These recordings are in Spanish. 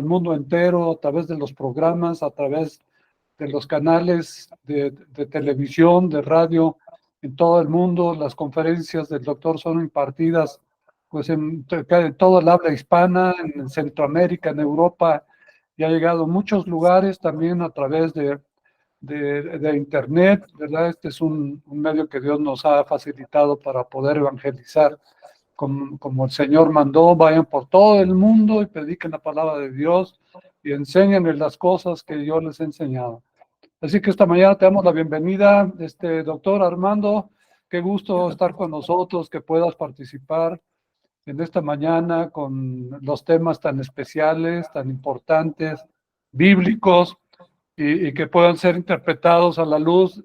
mundo entero, a través de los programas, a través de los canales de televisión, de radio, en todo el mundo. Las conferencias del doctor son impartidas pues en toda el habla hispana, en Centroamérica, en Europa, y ha llegado a muchos lugares también a través de Internet, ¿verdad? Este es un medio que Dios nos ha facilitado para poder evangelizar como el Señor mandó. Vayan por todo el mundo y prediquen la palabra de Dios y enséñenles las cosas que yo les he enseñado. Así que esta mañana te damos la bienvenida, doctor Armando. Qué gusto estar con nosotros, que puedas participar en esta mañana con los temas tan especiales, tan importantes, bíblicos, y que puedan ser interpretados a la luz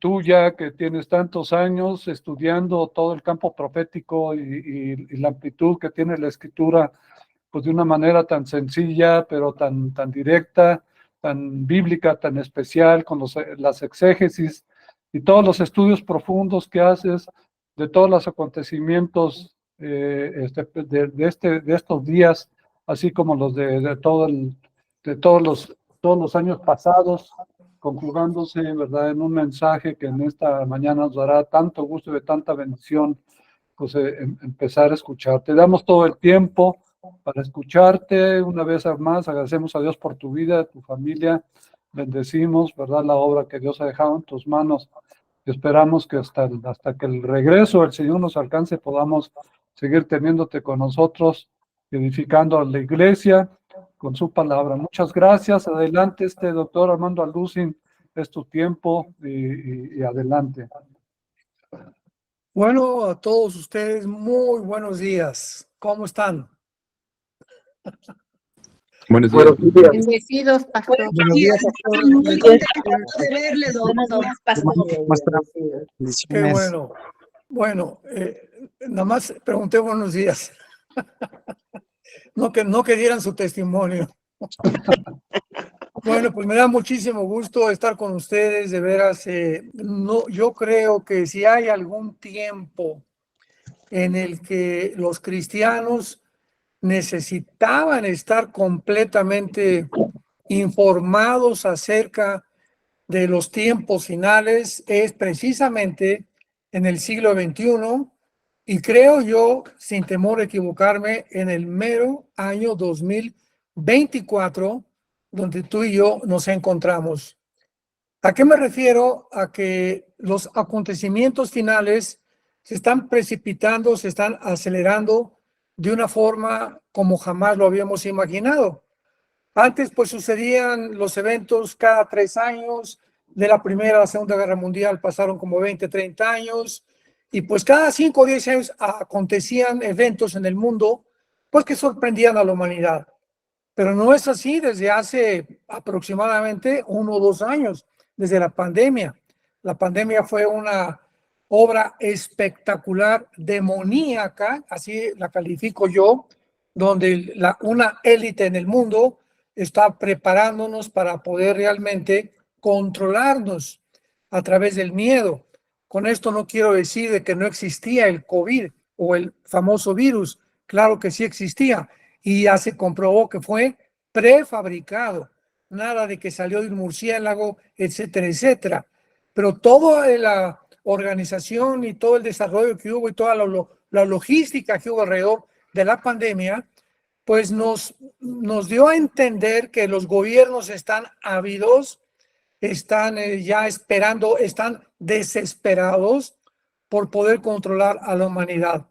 tuya, que tienes tantos años estudiando todo el campo profético y la amplitud que tiene la escritura, pues de una manera tan sencilla, pero tan directa, tan bíblica, tan especial, con las exégesis y todos los estudios profundos que haces de todos los acontecimientos de estos días, así como los de todos los años pasados, conjugándose, ¿verdad?, en un mensaje que en esta mañana nos dará tanto gusto y de tanta bendición, pues empezar a escuchar. Te damos todo el tiempo para escucharte. Una vez más, agradecemos a Dios por tu vida, tu familia. Bendecimos, ¿verdad?, la obra que Dios ha dejado en tus manos. Y esperamos que hasta que el regreso del Señor nos alcance, podamos seguir teniéndote con nosotros, edificando a la iglesia con su palabra. Muchas gracias. Adelante, doctor Armando Alducin, es tu tiempo y adelante. Bueno, a todos ustedes, muy buenos días. ¿Cómo están? Buenos días. Bendecidos, pastor. Buenos días, pastor. Muy contento de verle, doctor. Qué bueno. Bueno, nada más pregunté buenos días. No que dieran su testimonio. Bueno, pues me da muchísimo gusto estar con ustedes, de veras. No, yo creo que si hay algún tiempo en el que los cristianos necesitaban estar completamente informados acerca de los tiempos finales, es precisamente en el siglo XXI, y creo yo, sin temor a equivocarme, en el mero año 2024, donde tú y yo nos encontramos. ¿A qué me refiero? A que los acontecimientos finales se están precipitando, se están acelerando de una forma como jamás lo habíamos imaginado. Antes, pues, sucedían los eventos cada 3 años. De la Primera a la Segunda Guerra Mundial pasaron como 20, 30 años. Y pues cada 5 o 10 años acontecían eventos en el mundo, pues, que sorprendían a la humanidad. Pero no es así desde hace aproximadamente 1 o 2 años, desde la pandemia. La pandemia fue una obra espectacular, demoníaca, así la califico yo, donde una élite en el mundo está preparándonos para poder realmente controlarnos a través del miedo. Con esto no quiero decir de que no existía el COVID o el famoso virus. Claro que sí existía, y ya se comprobó que fue prefabricado. Nada de que salió de un murciélago, etcétera, etcétera. Pero toda la organización y todo el desarrollo que hubo y toda la logística que hubo alrededor de la pandemia, pues nos dio a entender que los gobiernos están ávidos, están ya esperando, están desesperados por poder controlar a la humanidad.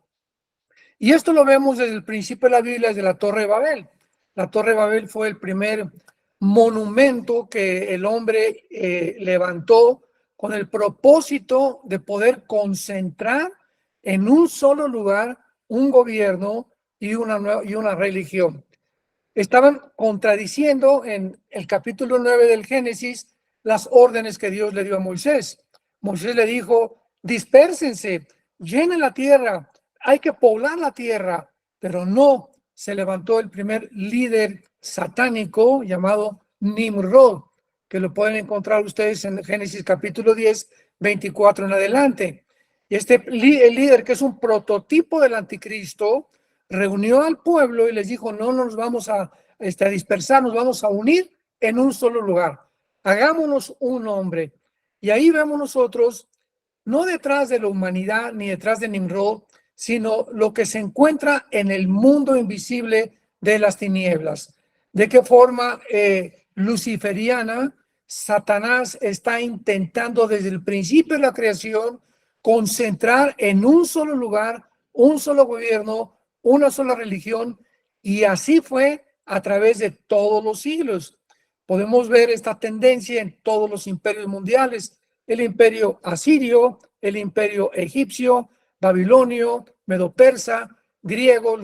Y esto lo vemos desde el principio de la Biblia, desde la Torre de Babel. La Torre de Babel fue el primer monumento que el hombre levantó con el propósito de poder concentrar en un solo lugar un gobierno y una religión. Estaban contradiciendo en el capítulo 9 del Génesis las órdenes que Dios le dio a Moisés. Moisés le dijo: dispérsense, llenen la tierra, hay que poblar la tierra. Pero no, se levantó el primer líder satánico llamado Nimrod, que lo pueden encontrar ustedes en Génesis capítulo 10, 24 en adelante. Y el líder, que es un prototipo del anticristo, reunió al pueblo y les dijo: no nos vamos a a dispersarnos, vamos a unir en un solo lugar. Hagámonos un hombre. Y ahí vemos nosotros, no detrás de la humanidad ni detrás de Nimrod, sino lo que se encuentra en el mundo invisible de las tinieblas. De qué forma luciferiana Satanás está intentando desde el principio de la creación concentrar en un solo lugar, un solo gobierno, una sola religión, y así fue a través de todos los siglos. Podemos ver esta tendencia en todos los imperios mundiales: el imperio asirio, el imperio egipcio, babilonio, medo-persa, griego,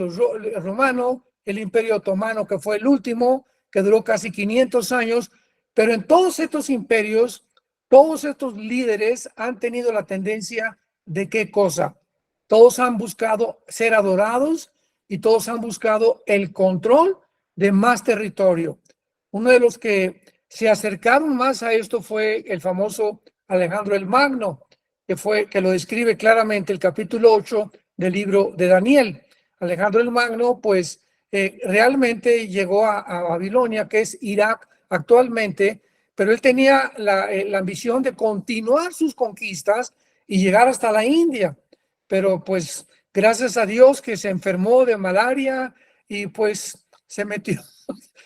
romano, el imperio otomano, que fue el último, que duró casi 500 años. Pero en todos estos imperios, todos estos líderes han tenido la tendencia de ¿qué cosa? Todos han buscado ser adorados y todos han buscado el control de más territorio. Uno de los que se acercaron más a esto fue el famoso Alejandro el Magno, que lo describe claramente el capítulo 8 del libro de Daniel. Alejandro el Magno, pues realmente llegó a Babilonia, que es Irak actualmente, pero él tenía la ambición de continuar sus conquistas y llegar hasta la India. Pero pues gracias a Dios que se enfermó de malaria y pues se metió,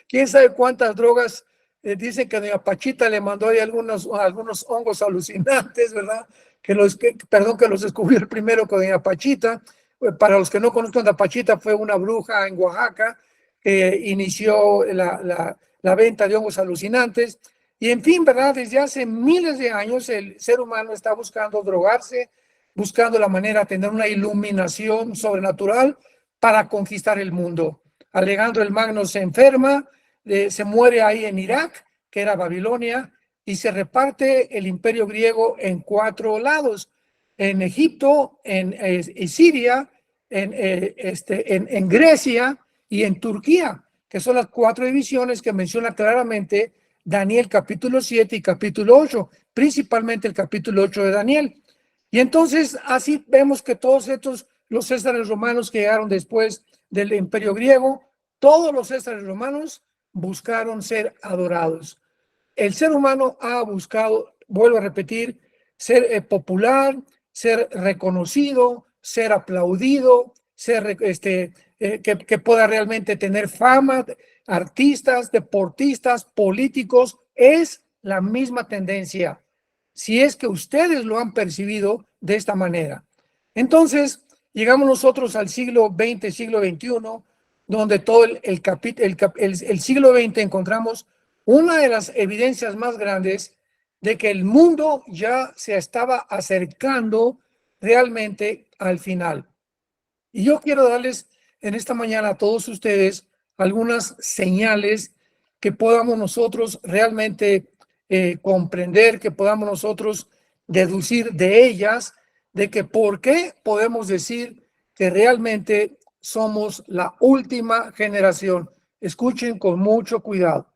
quién sabe cuántas drogas. Dicen que doña Pachita le mandó ahí algunos hongos alucinantes, ¿verdad? Que los descubrió el primero con doña Pachita. Para los que no conozcan, doña Pachita fue una bruja en Oaxaca que inició la venta de hongos alucinantes. Y en fin, ¿verdad? Desde hace miles de años el ser humano está buscando drogarse, buscando la manera de tener una iluminación sobrenatural para conquistar el mundo. Alejandro el Magno se enferma, se muere ahí en Irak, que era Babilonia, y se reparte el imperio griego en 4 lados: en Egipto, en Siria, en Grecia y en Turquía, que son las 4 divisiones que menciona claramente Daniel capítulo 7 y capítulo 8, principalmente el capítulo 8 de Daniel. Y entonces así vemos que todos estos, los césares romanos que llegaron después del imperio griego, todos los césares romanos buscaron ser adorados. El ser humano ha buscado, vuelvo a repetir, ser popular, ser reconocido, ser aplaudido, ser que pueda realmente tener fama. Artistas, deportistas, políticos, es la misma tendencia, si es que ustedes lo han percibido de esta manera. Entonces, llegamos nosotros al siglo XX, siglo XXI, donde todo el siglo XX encontramos una de las evidencias más grandes de que el mundo ya se estaba acercando realmente al final. Y yo quiero darles en esta mañana a todos ustedes algunas señales que podamos nosotros realmente comprender, que podamos nosotros deducir de ellas, de que por qué podemos decir que realmente somos la última generación. Escuchen con mucho cuidado.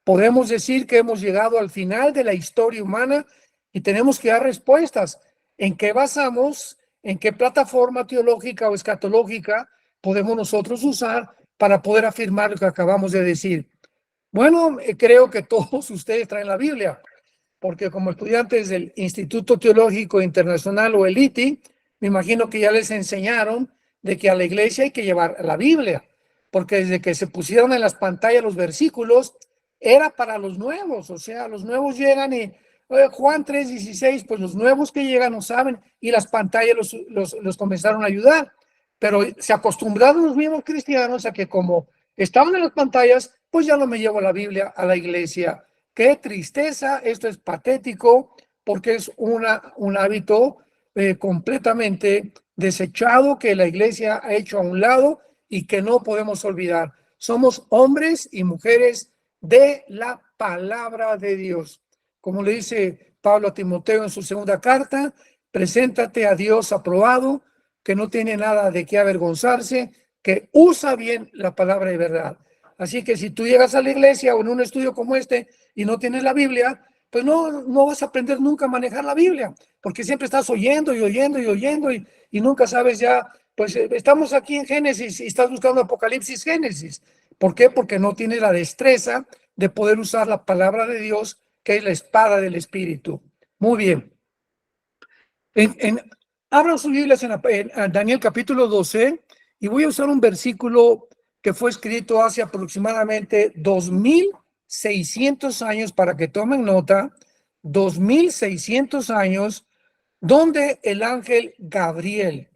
Podemos decir que hemos llegado al final de la historia humana y tenemos que dar respuestas. ¿En qué basamos? ¿En qué plataforma teológica o escatológica podemos nosotros usar para poder afirmar lo que acabamos de decir? Bueno, creo que todos ustedes traen la Biblia, porque como estudiantes del Instituto Teológico Internacional o el ITI, me imagino que ya les enseñaron de que a la iglesia hay que llevar la Biblia, porque desde que se pusieron en las pantallas los versículos, era para los nuevos. O sea, los nuevos llegan y Juan 3:16, pues los nuevos que llegan no saben, y las pantallas los comenzaron a ayudar. Pero se acostumbraron los mismos cristianos a que como estaban en las pantallas, pues ya no me llevo la Biblia a la iglesia. Qué tristeza, esto es patético, porque es un hábito completamente desechado que la iglesia ha hecho a un lado y que no podemos olvidar. Somos hombres y mujeres de la palabra de Dios. Como le dice Pablo a Timoteo en su segunda carta, preséntate a Dios aprobado, que no tiene nada de qué avergonzarse, que usa bien la palabra de verdad. Así que si tú llegas a la iglesia o en un estudio como este y no tienes la Biblia, pues no vas a aprender nunca a manejar la Biblia, porque siempre estás oyendo y oyendo y oyendo y nunca sabes ya. Pues estamos aquí en Génesis y estás buscando Apocalipsis, Génesis, ¿Por qué? Porque no tiene la destreza de poder usar la palabra de Dios, que es la espada del Espíritu. Muy bien. Abran sus Biblias en Daniel capítulo 12 y voy a usar un versículo que fue escrito hace aproximadamente 2600 años, para que tomen nota, 2600 años, donde el ángel Gabriel,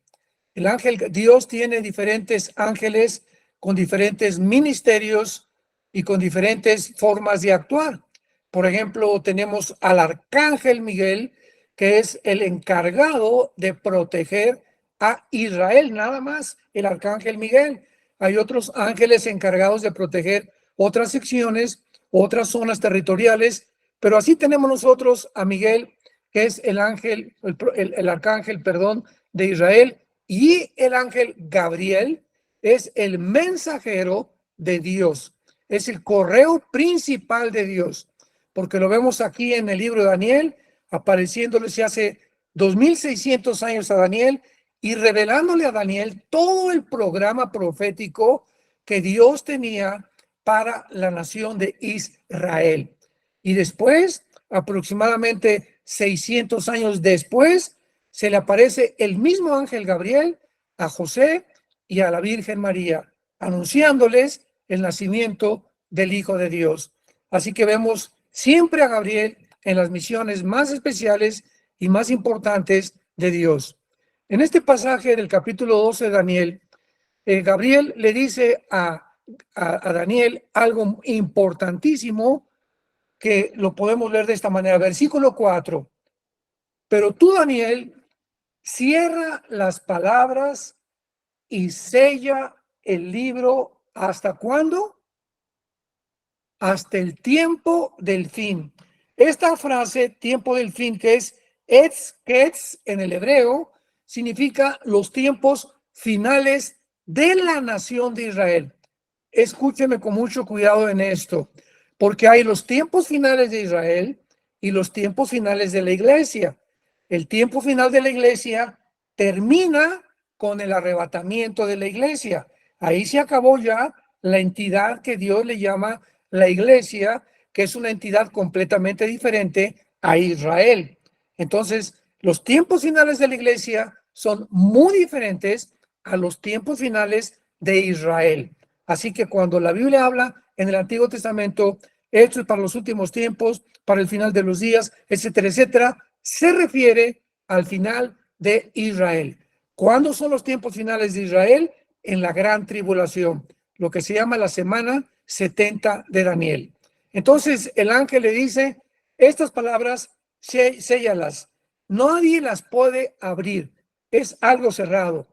Dios tiene diferentes ángeles con diferentes ministerios y con diferentes formas de actuar. Por ejemplo, tenemos al arcángel Miguel, que es el encargado de proteger a Israel, nada más, el arcángel Miguel. Hay otros ángeles encargados de proteger otras secciones, otras zonas territoriales, pero así tenemos nosotros a Miguel, que es el ángel, el arcángel, perdón, de Israel, y el ángel Gabriel es el mensajero de Dios, es el correo principal de Dios, porque lo vemos aquí en el libro de Daniel, apareciéndole hace 2600 años a Daniel y revelándole a Daniel todo el programa profético que Dios tenía para la nación de Israel. Y después, aproximadamente 600 años después, se le aparece el mismo ángel Gabriel a José y a la Virgen María, anunciándoles el nacimiento del Hijo de Dios. Así que vemos siempre a Gabriel en las misiones más especiales y más importantes de Dios. En este pasaje del capítulo 12 de Daniel, Gabriel le dice a Daniel algo importantísimo que lo podemos leer de esta manera. Versículo 4. Pero tú, Daniel, cierra las palabras y sella el libro. ¿Hasta cuándo? Hasta el tiempo del fin. Esta frase, tiempo del fin, que es etz ketz en el hebreo, significa los tiempos finales de la nación de Israel. Escúcheme con mucho cuidado en esto, porque hay los tiempos finales de Israel y los tiempos finales de la iglesia. El tiempo final de la iglesia termina con el arrebatamiento de la iglesia. Ahí se acabó ya la entidad que Dios le llama la iglesia, que es una entidad completamente diferente a Israel. Entonces, los tiempos finales de la iglesia son muy diferentes a los tiempos finales de Israel. Así que cuando la Biblia habla en el Antiguo Testamento, esto es para los últimos tiempos, para el final de los días, etcétera, etcétera, se refiere al final de Israel. ¿Cuándo son los tiempos finales de Israel? En la gran tribulación, lo que se llama la semana 70 de Daniel. Entonces el ángel le dice, estas palabras, séllalas, nadie las puede abrir, es algo cerrado.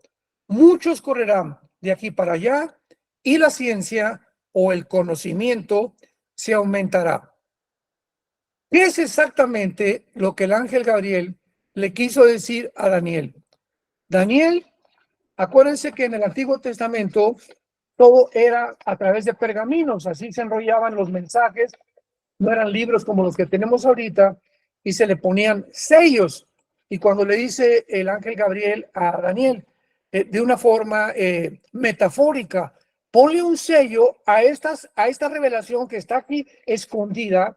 Muchos correrán de aquí para allá y la ciencia o el conocimiento se aumentará. ¿Qué es exactamente lo que el ángel Gabriel le quiso decir a Daniel? Daniel, acuérdense que en el Antiguo Testamento todo era a través de pergaminos, así se enrollaban los mensajes, no eran libros como los que tenemos ahorita, y se le ponían sellos. Y cuando le dice el ángel Gabriel a Daniel, de una forma metafórica, ponle un sello a esta revelación que está aquí escondida,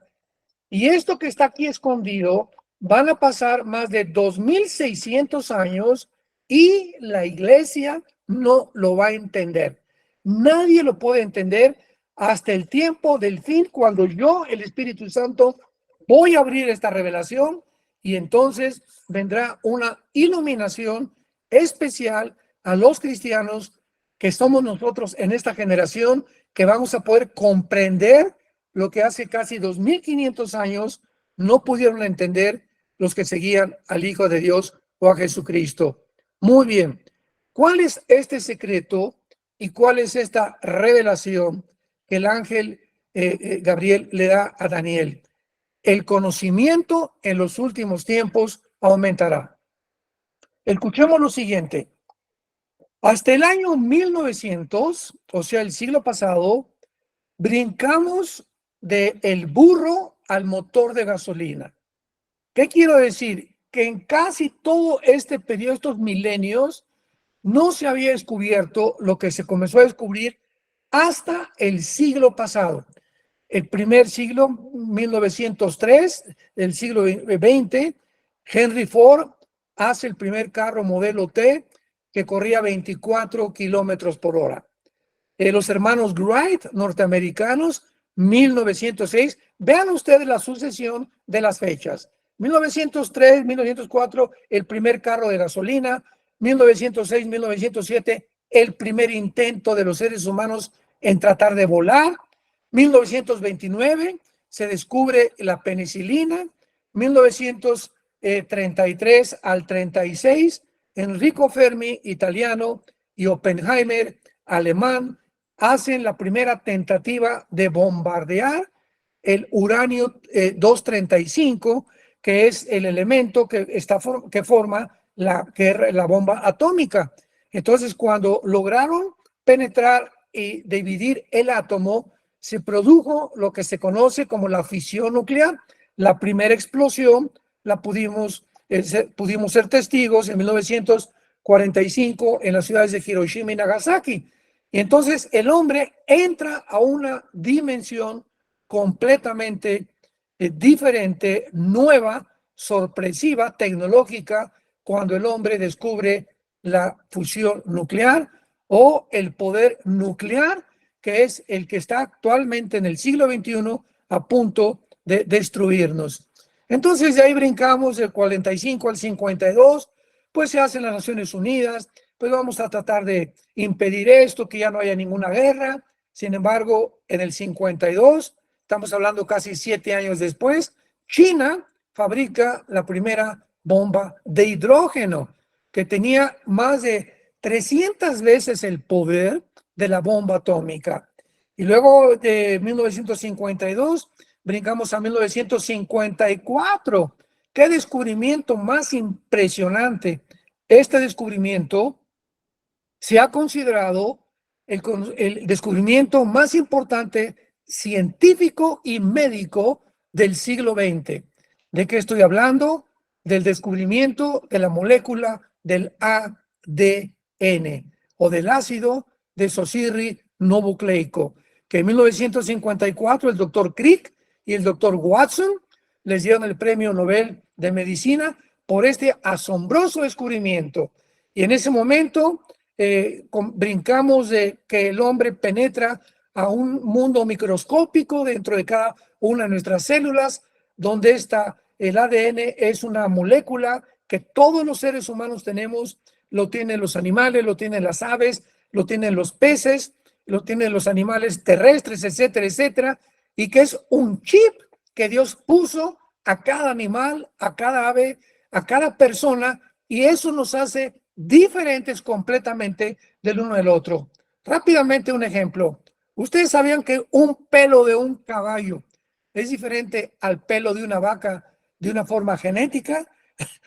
y esto que está aquí escondido, van a pasar más de 2600 años y la iglesia no lo va a entender. Nadie lo puede entender hasta el tiempo del fin, cuando yo, el Espíritu Santo, voy a abrir esta revelación y entonces vendrá una iluminación especial a los cristianos que somos nosotros en esta generación, que vamos a poder comprender lo que hace casi 2500 años no pudieron entender los que seguían al Hijo de Dios o a Jesucristo. Muy bien, ¿cuál es este secreto y cuál es esta revelación que el ángel Gabriel le da a Daniel? El conocimiento en los últimos tiempos aumentará. Escuchemos lo siguiente. Hasta el año 1900, o sea, el siglo pasado, brincamos del burro al motor de gasolina. ¿Qué quiero decir? Que en casi todo este periodo, estos milenios, no se había descubierto lo que se comenzó a descubrir hasta el siglo pasado. El primer siglo, 1903, el siglo XX, Henry Ford hace el primer carro modelo T que corría 24 kilómetros por hora. Los hermanos Wright, norteamericanos, 1906. Vean ustedes la sucesión de las fechas. 1903, 1904, el primer carro de gasolina. 1906, 1907, el primer intento de los seres humanos en tratar de volar. 1929, se descubre la penicilina. 1933 al 36, Enrico Fermi, italiano, y Oppenheimer, alemán, hacen la primera tentativa de bombardear el uranio 235, que es el elemento que forma la bomba atómica. Entonces, cuando lograron penetrar y dividir el átomo, se produjo lo que se conoce como la fisión nuclear. La primera explosión la pudimos ser testigos en 1945 en las ciudades de Hiroshima y Nagasaki. Y entonces el hombre entra a una dimensión completamente diferente, nueva, sorpresiva, tecnológica, cuando el hombre descubre la fusión nuclear o el poder nuclear, que es el que está actualmente en el siglo XXI a punto de destruirnos. Entonces de ahí brincamos del 45 al 52, pues se hacen las Naciones Unidas, pues vamos a tratar de impedir esto, que ya no haya ninguna guerra. Sin embargo, en el 52, estamos hablando casi 7 años después, China fabrica la primera bomba de hidrógeno, que tenía más de 300 veces el poder de la bomba atómica. Y luego de 1952, brincamos a 1954. ¡Qué descubrimiento más impresionante! Este descubrimiento se ha considerado el descubrimiento más importante científico y médico del siglo XX. ¿De qué estoy hablando? Del descubrimiento de la molécula del ADN o del ácido desoxirribonucleico, que en 1954 el doctor Crick y el doctor Watson les dieron el premio Nobel de Medicina por este asombroso descubrimiento. Y en ese momento brincamos de que el hombre penetra a un mundo microscópico dentro de cada una de nuestras células, donde el ADN es una molécula que todos los seres humanos tenemos, lo tienen los animales, lo tienen las aves, lo tienen los peces, lo tienen los animales terrestres, etcétera, etcétera, y que es un chip que Dios puso a cada animal, a cada ave, a cada persona, y eso nos hace diferentes completamente del uno del otro. Rápidamente un ejemplo. ¿Ustedes sabían que un pelo de un caballo es diferente al pelo de una vaca de una forma genética?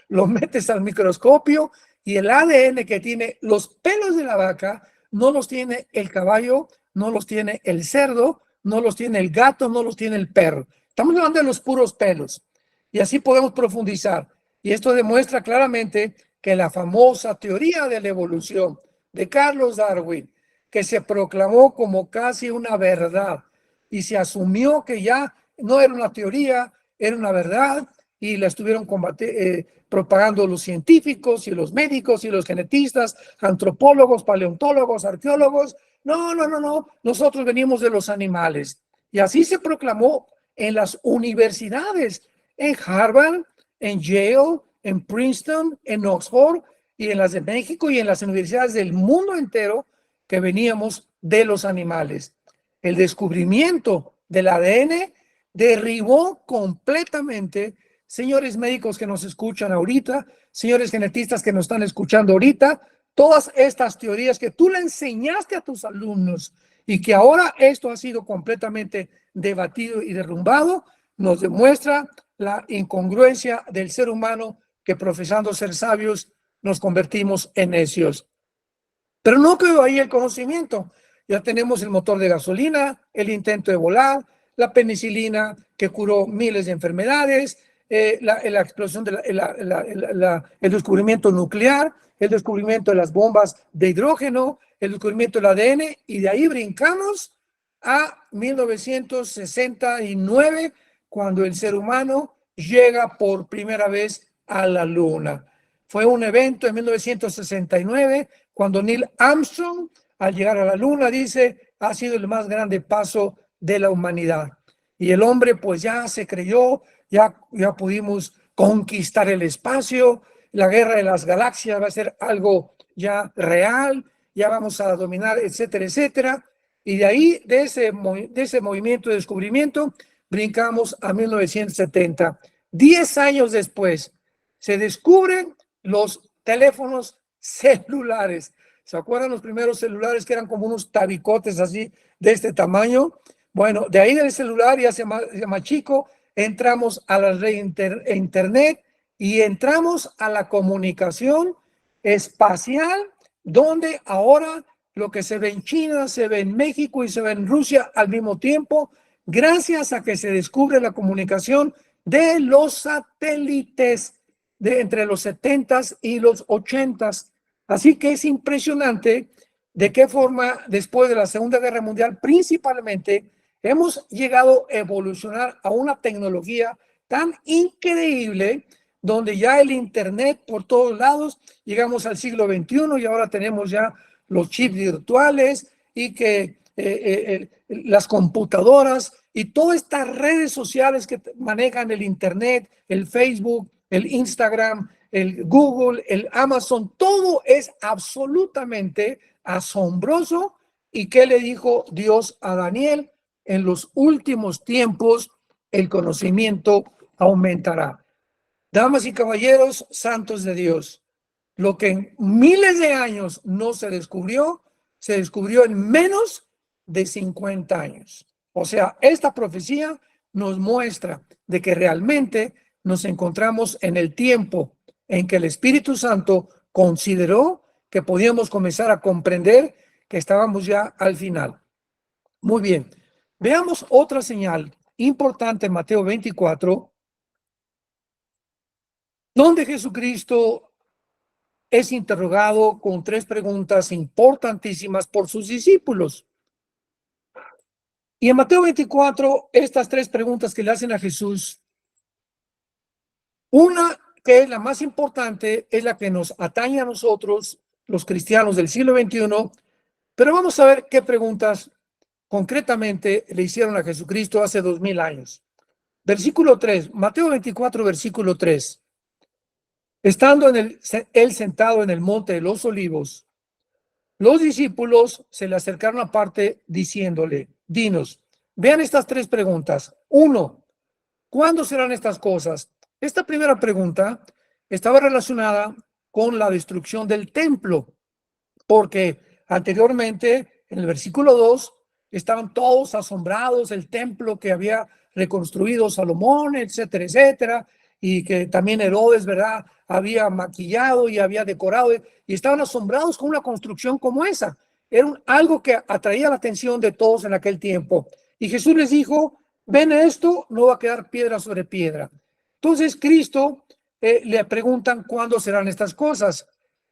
Lo metes al microscopio y el ADN que tiene los pelos de la vaca no los tiene el caballo, no los tiene el cerdo, no los tiene el gato, no los tiene el perro. Estamos hablando de los puros pelos. Y así podemos profundizar. Y esto demuestra claramente que la famosa teoría de la evolución de Carlos Darwin, que se proclamó como casi una verdad y se asumió que ya no era una teoría, era una verdad, y la estuvieron propagando los científicos y los médicos y los genetistas, antropólogos, paleontólogos, arqueólogos. No, nosotros venimos de los animales. Y así se proclamó en las universidades, en Harvard, en Yale, en Princeton, en Oxford y en las de México y en las universidades del mundo entero, que veníamos de los animales. El descubrimiento del ADN derribó completamente, señores médicos que nos escuchan ahorita, señores genetistas que nos están escuchando ahorita, todas estas teorías que tú le enseñaste a tus alumnos y que ahora esto ha sido completamente debatido y derrumbado, nos demuestra la incongruencia del ser humano, que profesando ser sabios nos convertimos en necios. Pero no quedó ahí el conocimiento. Ya tenemos el motor de gasolina, el intento de volar, la penicilina que curó miles de enfermedades, la explosión el descubrimiento nuclear, el descubrimiento de las bombas de hidrógeno, el descubrimiento del ADN, y de ahí brincamos a 1969, cuando el ser humano llega por primera vez a la Luna. Fue un evento en 1969, cuando Neil Armstrong, al llegar a la Luna, dice, ha sido el más grande paso de la humanidad. Y el hombre pues ya se creyó, ya pudimos conquistar el espacio, la guerra de las galaxias va a ser algo ya real, ya vamos a dominar, etcétera, etcétera. Y de ahí, de ese movimiento de descubrimiento, brincamos a 1970. 10 años después, se descubren los teléfonos celulares. ¿Se acuerdan los primeros celulares que eran como unos tabicotes así, de este tamaño? Bueno, de ahí del celular ya se llama chico, entramos a la red internet y entramos a la comunicación espacial, donde ahora lo que se ve en China, se ve en México y se ve en Rusia al mismo tiempo, gracias a que se descubre la comunicación de los satélites de entre los 70s y los 80s. Así que es impresionante de qué forma, después de la Segunda Guerra Mundial, principalmente, hemos llegado a evolucionar a una tecnología tan increíble, donde ya el Internet por todos lados, llegamos al siglo XXI y ahora tenemos ya los chips virtuales y que las computadoras y todas estas redes sociales que manejan el Internet, el Facebook, el Instagram, el Google, el Amazon, todo es absolutamente asombroso. ¿Y qué le dijo Dios a Daniel? En los últimos tiempos el conocimiento aumentará. Damas y caballeros, santos de Dios, lo que en miles de años no se descubrió en menos de 50 años. O sea, esta profecía nos muestra de que realmente nos encontramos en el tiempo en que el Espíritu Santo consideró que podíamos comenzar a comprender que estábamos ya al final. Muy bien, veamos otra señal importante en Mateo 24, donde Jesucristo es interrogado con 3 preguntas importantísimas por sus discípulos. Y en Mateo 24, estas 3 preguntas que le hacen a Jesús, una que es la más importante, es la que nos atañe a nosotros, los cristianos del siglo XXI, pero vamos a ver qué preguntas concretamente le hicieron a Jesucristo hace 2000 años. Versículo 3, Mateo 24, versículo 3. Estando él sentado en el monte de los olivos, los discípulos se le acercaron aparte diciéndole, dinos, vean estas 3 preguntas. 1, ¿cuándo serán estas cosas? Esta primera pregunta estaba relacionada con la destrucción del templo, porque anteriormente, en el versículo 2, estaban todos asombrados del templo que había reconstruido Salomón, etcétera, etcétera, y que también Herodes, ¿verdad?, había maquillado y había decorado, y estaban asombrados con una construcción como esa. Era algo que atraía la atención de todos en aquel tiempo. Y Jesús les dijo, ven esto, no va a quedar piedra sobre piedra. Entonces Cristo le preguntan cuándo serán estas cosas.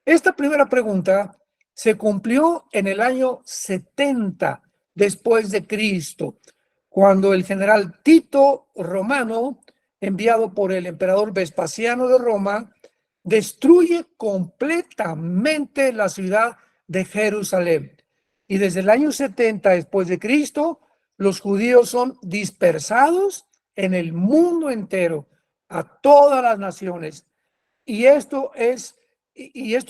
Esta primera pregunta se cumplió en el año 70 después de Cristo, cuando el general Tito Romano, enviado por el emperador Vespasiano de Roma, destruye completamente la ciudad de Jerusalén. Y desde el año 70 después de Cristo, los judíos son dispersados en el mundo entero, a todas las naciones. Y esto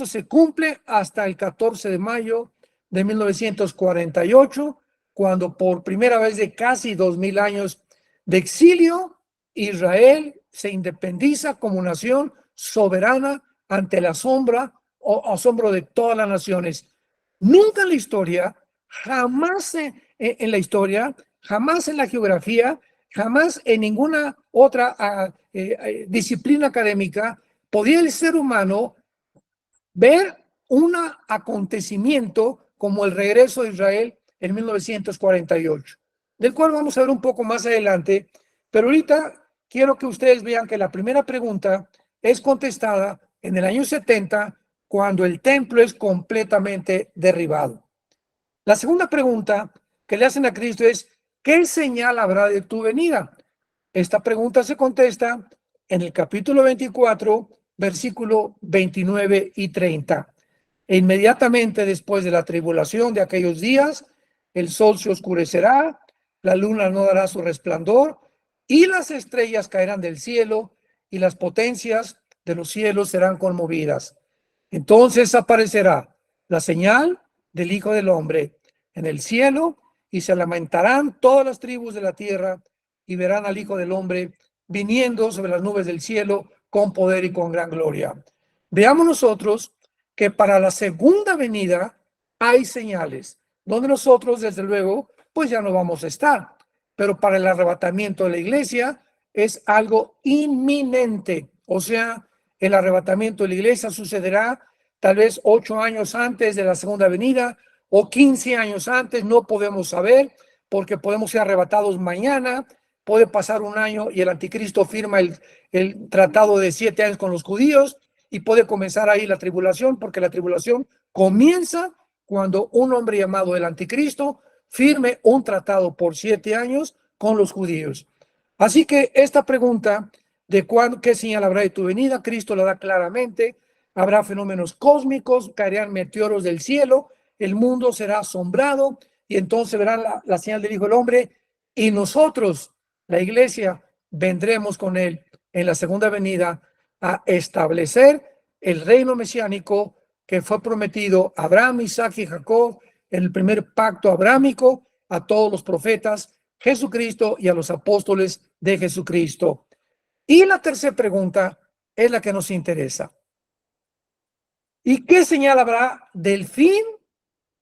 se cumple hasta el 14 de mayo de 1948, cuando por primera vez de casi 2000 años de exilio, Israel se independiza como nación soberana ante el asombro de todas las naciones. Nunca en la historia, jamás en la historia, jamás en la geografía, jamás en ninguna otra disciplina académica podía el ser humano ver un acontecimiento como el regreso de Israel en 1948, del cual vamos a ver un poco más adelante, pero ahorita quiero que ustedes vean que la primera pregunta es contestada en el año 70, cuando el templo es completamente derribado. La segunda pregunta que le hacen a Cristo es, ¿qué señal habrá de tu venida? Esta pregunta se contesta en el capítulo 24, versículo 29 y 30. E inmediatamente después de la tribulación de aquellos días, el sol se oscurecerá, la luna no dará su resplandor, y las estrellas caerán del cielo, y las potencias de los cielos serán conmovidas. Entonces aparecerá la señal del Hijo del Hombre en el cielo, y se lamentarán todas las tribus de la tierra, y verán al Hijo del Hombre viniendo sobre las nubes del cielo con poder y con gran gloria. Veamos nosotros que para la segunda venida hay señales, donde nosotros, desde luego, pues ya no vamos a estar. Pero para el arrebatamiento de la iglesia es algo inminente. O sea, el arrebatamiento de la iglesia sucederá tal vez 8 años antes de la segunda venida o 15 años antes, no podemos saber, porque podemos ser arrebatados mañana, puede pasar un año y el anticristo firma el tratado de 7 años con los judíos, y puede comenzar ahí la tribulación, porque la tribulación comienza cuando un hombre llamado el anticristo firme un tratado por 7 años con los judíos. Así que esta pregunta de qué señal habrá de tu venida, Cristo la da claramente. Habrá fenómenos cósmicos, caerán meteoros del cielo, el mundo será asombrado, y entonces verán la señal del Hijo del Hombre, y nosotros, la iglesia, vendremos con él en la segunda venida a establecer el reino mesiánico que fue prometido a Abraham, Isaac y Jacob en el primer pacto abrámico, a todos los profetas, Jesucristo y a los apóstoles de Jesucristo. Y la tercera pregunta es la que nos interesa. ¿Y qué señal habrá del fin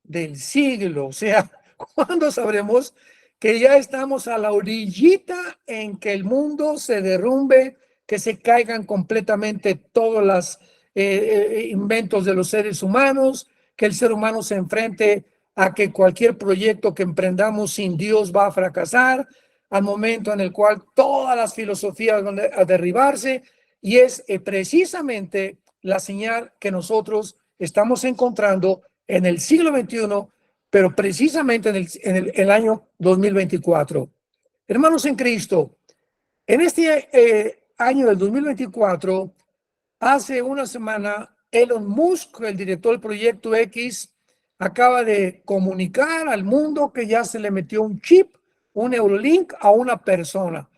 del siglo? O sea, ¿cuándo sabremos que ya estamos a la orillita en que el mundo se derrumbe, que se caigan completamente todos los inventos de los seres humanos, que el ser humano se enfrente a que cualquier proyecto que emprendamos sin Dios va a fracasar, al momento en el cual todas las filosofías van a derribarse? Y es precisamente la señal que nosotros estamos encontrando en el siglo XXI, pero precisamente en el año 2024. Hermanos en Cristo, en este año del 2024, hace una semana, Elon Musk, el director del Proyecto X, acaba de comunicar al mundo que ya se le metió un chip, un Neuralink a una persona.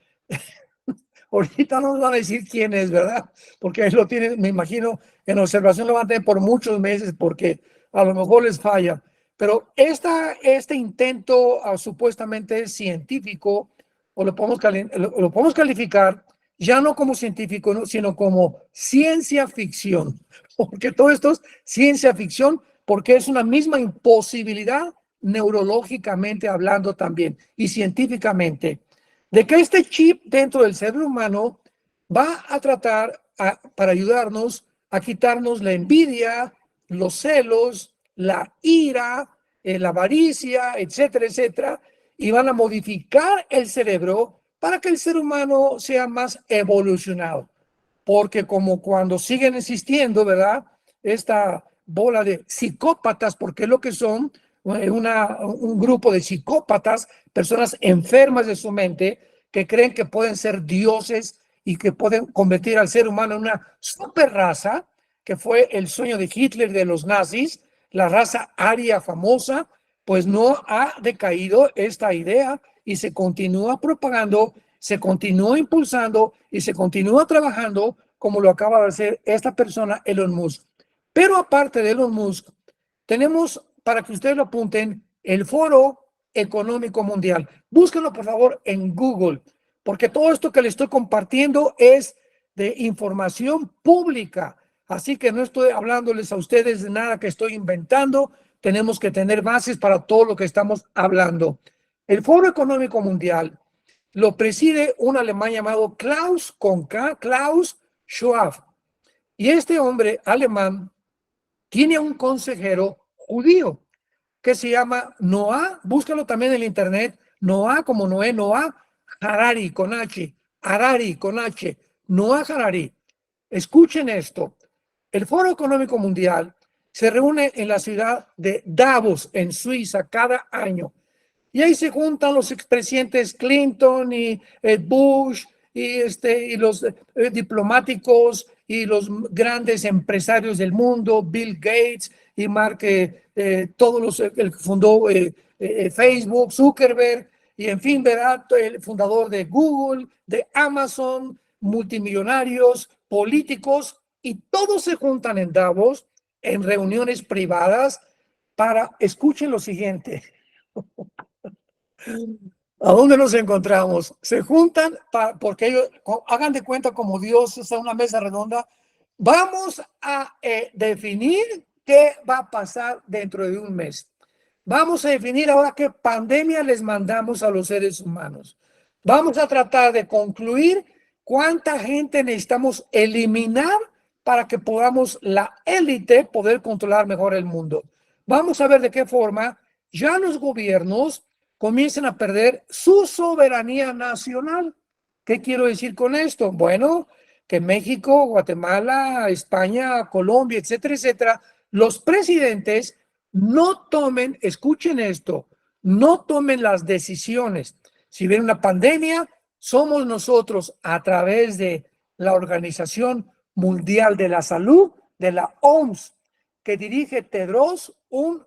Ahorita no nos van a decir quién es, ¿verdad? Porque lo tienen, me imagino, en observación lo van a tener por muchos meses, porque a lo mejor les falla. Pero este intento supuestamente científico, o lo podemos calificar ya no como científico, ¿no?, sino como ciencia ficción. Porque todo esto es ciencia ficción, porque es una misma imposibilidad neurológicamente hablando también y científicamente, de que este chip dentro del cerebro humano va a tratar para ayudarnos a quitarnos la envidia, los celos, la ira, la avaricia, etcétera, etcétera, y van a modificar el cerebro para que el ser humano sea más evolucionado. Porque como cuando siguen existiendo, ¿verdad?, esta bola de psicópatas, porque es lo que son, un grupo de psicópatas, personas enfermas de su mente, que creen que pueden ser dioses y que pueden convertir al ser humano en una super raza, que fue el sueño de Hitler, de los nazis, la raza aria famosa. Pues no ha decaído esta idea y se continúa propagando, se continúa impulsando y se continúa trabajando como lo acaba de hacer esta persona, Elon Musk. Pero aparte de Elon Musk, tenemos, para que ustedes lo apunten, el Foro Económico Mundial. Búsquenlo, por favor, en Google, porque todo esto que les estoy compartiendo es de información pública. Así que no estoy hablándoles a ustedes de nada que estoy inventando. Tenemos que tener bases para todo lo que estamos hablando. El Foro Económico Mundial lo preside un alemán llamado Klaus Schwab. Y este hombre alemán tiene un consejero judío que se llama Noah, búscalo también en el internet, Noah como Noé, Noah Harari con H, Harari con H, Noah Harari. Escuchen esto. El Foro Económico Mundial se reúne en la ciudad de Davos, en Suiza, cada año. Y ahí se juntan los expresidentes Clinton y Bush y los diplomáticos y los grandes empresarios del mundo, Bill Gates y Mark, todos los, el que fundó Facebook, Zuckerberg, y en fin, verá, el fundador de Google, de Amazon, multimillonarios, políticos, y todos se juntan en Davos en reuniones privadas para, escuchen lo siguiente. ¿A dónde nos encontramos? Se juntan porque ellos, hagan de cuenta como Dios está en una mesa redonda. Vamos a definir qué va a pasar dentro de un mes. Vamos a definir ahora qué pandemia les mandamos a los seres humanos. Vamos a tratar de concluir cuánta gente necesitamos eliminar para que podamos, la élite, poder controlar mejor el mundo. Vamos a ver de qué forma ya los gobiernos comiencen a perder su soberanía nacional. ¿Qué quiero decir con esto? Bueno, que México, Guatemala, España, Colombia, etcétera, etcétera, los presidentes no tomen, escuchen esto, no tomen las decisiones. Si viene una pandemia, somos nosotros a través de la Organización Mundial de la Salud, de la OMS, que dirige Tedros, un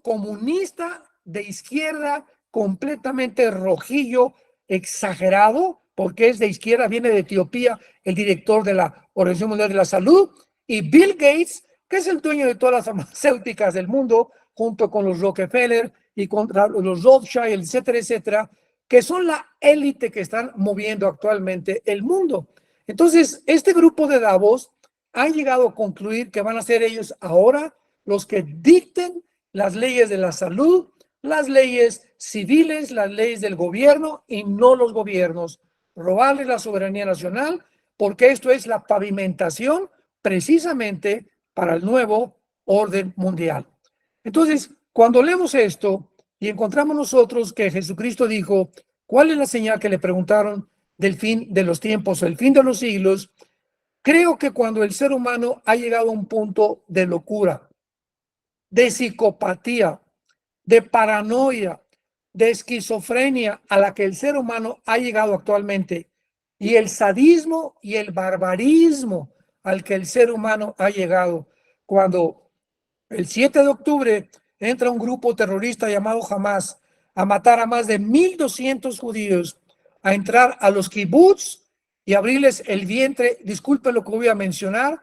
comunista de izquierda completamente rojillo, exagerado, porque es de izquierda, viene de Etiopía, el director de la Organización Mundial de la Salud, y Bill Gates, que es el dueño de todas las farmacéuticas del mundo, junto con los Rockefeller y contra los Rothschild, etcétera, etcétera, que son la élite que están moviendo actualmente el mundo. Entonces, este grupo de Davos ha llegado a concluir que van a ser ellos ahora los que dicten las leyes de la salud, las leyes civiles, las leyes del gobierno y no los gobiernos. Robarles la soberanía nacional, porque esto es la pavimentación precisamente para el nuevo orden mundial. Entonces, cuando leemos esto y encontramos nosotros que Jesucristo dijo, ¿cuál es la señal que le preguntaron del fin de los tiempos o el fin de los siglos? Creo que cuando el ser humano ha llegado a un punto de locura, de psicopatía, de paranoia, de esquizofrenia a la que el ser humano ha llegado actualmente, y el sadismo y el barbarismo al que el ser humano ha llegado, cuando el 7 de octubre entra un grupo terrorista llamado Hamas a matar a más de 1,200 judíos, a entrar a los kibbutz y abrirles el vientre. Disculpen lo que voy a mencionar.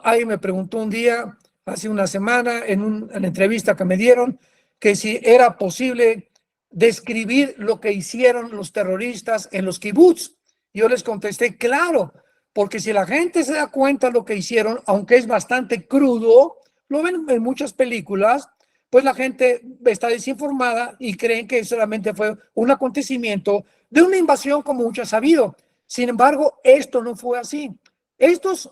Alguien me preguntó un día, hace una semana, en una entrevista que me dieron, que si era posible describir lo que hicieron los terroristas en los kibbutz. Yo les contesté, claro, porque si la gente se da cuenta de lo que hicieron, aunque es bastante crudo, lo ven en muchas películas, pues la gente está desinformada y creen que solamente fue un acontecimiento de una invasión como mucho ha sabido. Sin embargo, esto no fue así. Estos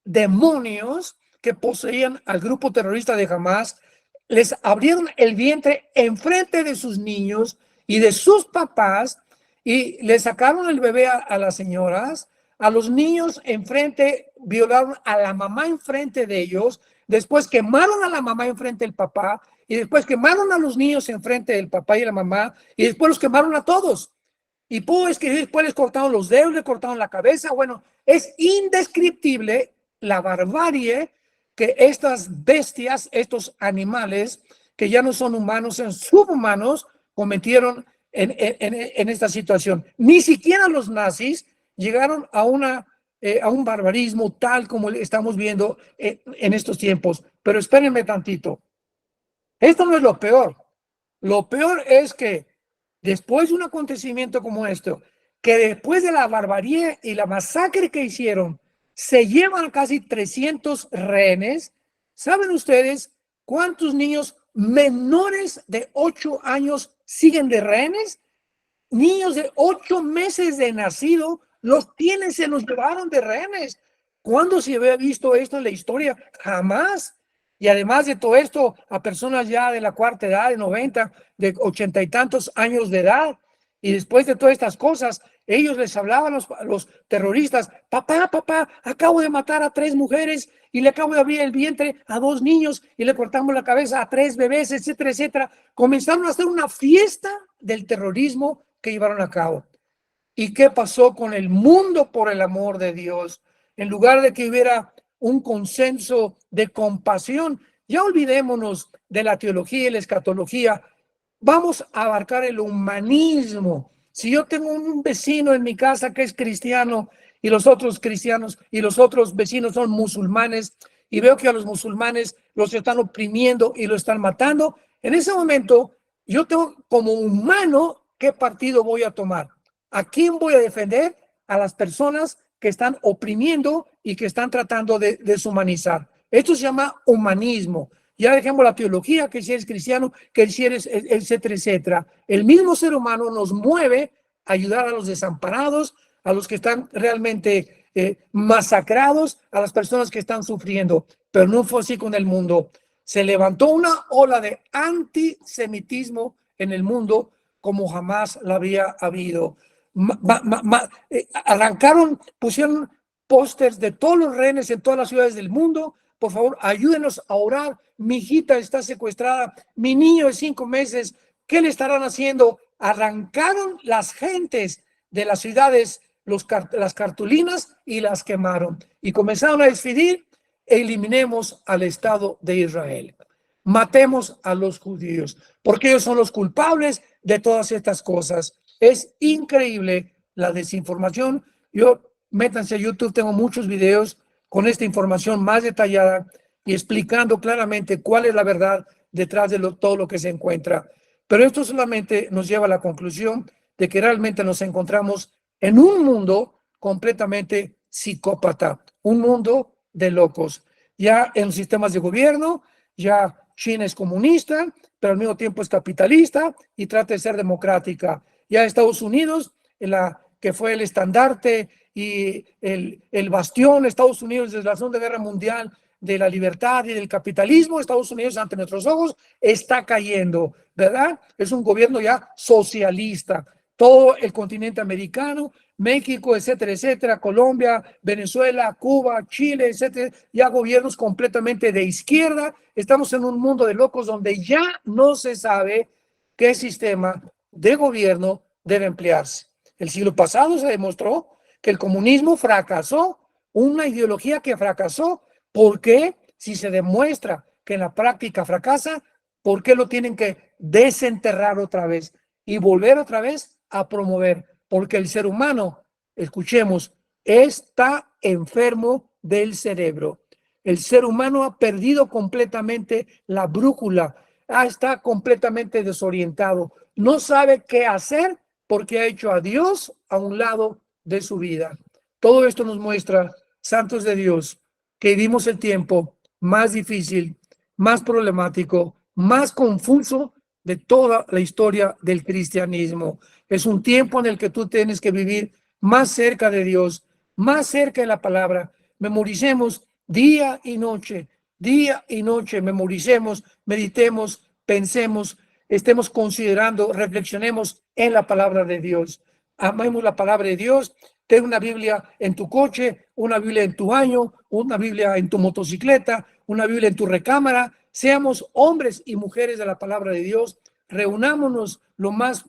demonios que poseían al grupo terrorista de Hamas les abrieron el vientre enfrente de sus niños y de sus papás y le sacaron el bebé a las señoras, a los niños enfrente, violaron a la mamá enfrente de ellos, después quemaron a la mamá enfrente del papá y después quemaron a los niños enfrente del papá y la mamá y después los quemaron a todos. Y pues que después les cortaron los dedos, les cortaron la cabeza. Bueno, es indescriptible la barbarie que estas bestias, estos animales que ya no son humanos, son subhumanos, cometieron en esta situación. Ni siquiera los nazis llegaron a un barbarismo tal como estamos viendo en estos tiempos. Pero espérenme tantito. Esto no es lo peor. Lo peor es que después de un acontecimiento como esto, que después de la barbarie y la masacre que hicieron, se llevan casi 300 rehenes. ¿Saben ustedes cuántos niños menores de 8 años siguen de rehenes? Niños de 8 meses de nacido los tienen, se los llevaron de rehenes. ¿Cuándo se había visto esto en la historia? Jamás. Y además de todo esto, a personas ya de la cuarta edad, de 90, de 80 y tantos años de edad. Y después de todas estas cosas, ellos les hablaban a los terroristas: papá, acabo de matar a 3 mujeres y le acabo de abrir el vientre a 2 niños y le cortamos la cabeza a 3 bebés, etcétera, etcétera. Comenzaron a hacer una fiesta del terrorismo que llevaron a cabo. ¿Y qué pasó con el mundo, por el amor de Dios? En lugar de que hubiera un consenso de compasión, ya olvidémonos de la teología y la escatología. Vamos a abarcar el humanismo. Si yo tengo un vecino en mi casa que es cristiano y los otros cristianos y los otros vecinos son musulmanes y veo que a los musulmanes los están oprimiendo y los están matando, en ese momento yo tengo como humano qué partido voy a tomar. ¿A quién voy a defender? A las personas que están oprimiendo y que están tratando de deshumanizar. Esto se llama humanismo. Ya dejemos la teología, que si eres cristiano, que si eres, etcétera, etcétera. El mismo ser humano nos mueve a ayudar a los desamparados, a los que están realmente masacrados, a las personas que están sufriendo. Pero no fue así con el mundo. Se levantó una ola de antisemitismo en el mundo como jamás la había habido. Arrancaron, pusieron pósters de todos los rehenes en todas las ciudades del mundo. Por favor, ayúdenos a orar. Mi hijita está secuestrada, mi niño de 5 meses, ¿qué le estarán haciendo? Arrancaron las gentes de las ciudades las cartulinas y las quemaron. Y comenzaron a decidir: eliminemos al Estado de Israel. Matemos a los judíos, porque ellos son los culpables de todas estas cosas. Es increíble la desinformación. Métanse a YouTube, tengo muchos videos con esta información más detallada y explicando claramente cuál es la verdad detrás de todo lo que se encuentra. Pero esto solamente nos lleva a la conclusión de que realmente nos encontramos en un mundo completamente psicópata, un mundo de locos. Ya en los sistemas de gobierno, ya China es comunista, pero al mismo tiempo es capitalista y trata de ser democrática. Ya Estados Unidos, que fue el estandarte y el bastión, Estados Unidos desde la Segunda Guerra Mundial, de la libertad y del capitalismo, Estados Unidos ante nuestros ojos está cayendo, ¿verdad? Es un gobierno ya socialista. Todo el continente americano, México, etcétera, etcétera, Colombia, Venezuela, Cuba, Chile, etcétera, ya gobiernos completamente de izquierda. Estamos en un mundo de locos donde ya no se sabe qué sistema de gobierno debe emplearse. El siglo pasado se demostró que el comunismo fracasó, una ideología que fracasó. ¿Por qué? Si se demuestra que en la práctica fracasa, ¿por qué lo tienen que desenterrar otra vez y volver otra vez a promover? Porque el ser humano, escuchemos, está enfermo del cerebro. El ser humano ha perdido completamente la brújula, está completamente desorientado, no sabe qué hacer porque ha hecho a Dios a un lado de su vida. Todo esto nos muestra, santos de Dios, que vivimos el tiempo más difícil, más problemático, más confuso de toda la historia del cristianismo. Es un tiempo en el que tú tienes que vivir más cerca de Dios, más cerca de la palabra. Memoricemos día y noche, memoricemos, meditemos, pensemos, estemos considerando, reflexionemos en la palabra de Dios. Amemos la palabra de Dios. Ten una Biblia en tu coche, una Biblia en tu baño, una Biblia en tu motocicleta, una Biblia en tu recámara. Seamos hombres y mujeres de la palabra de Dios. Reunámonos lo más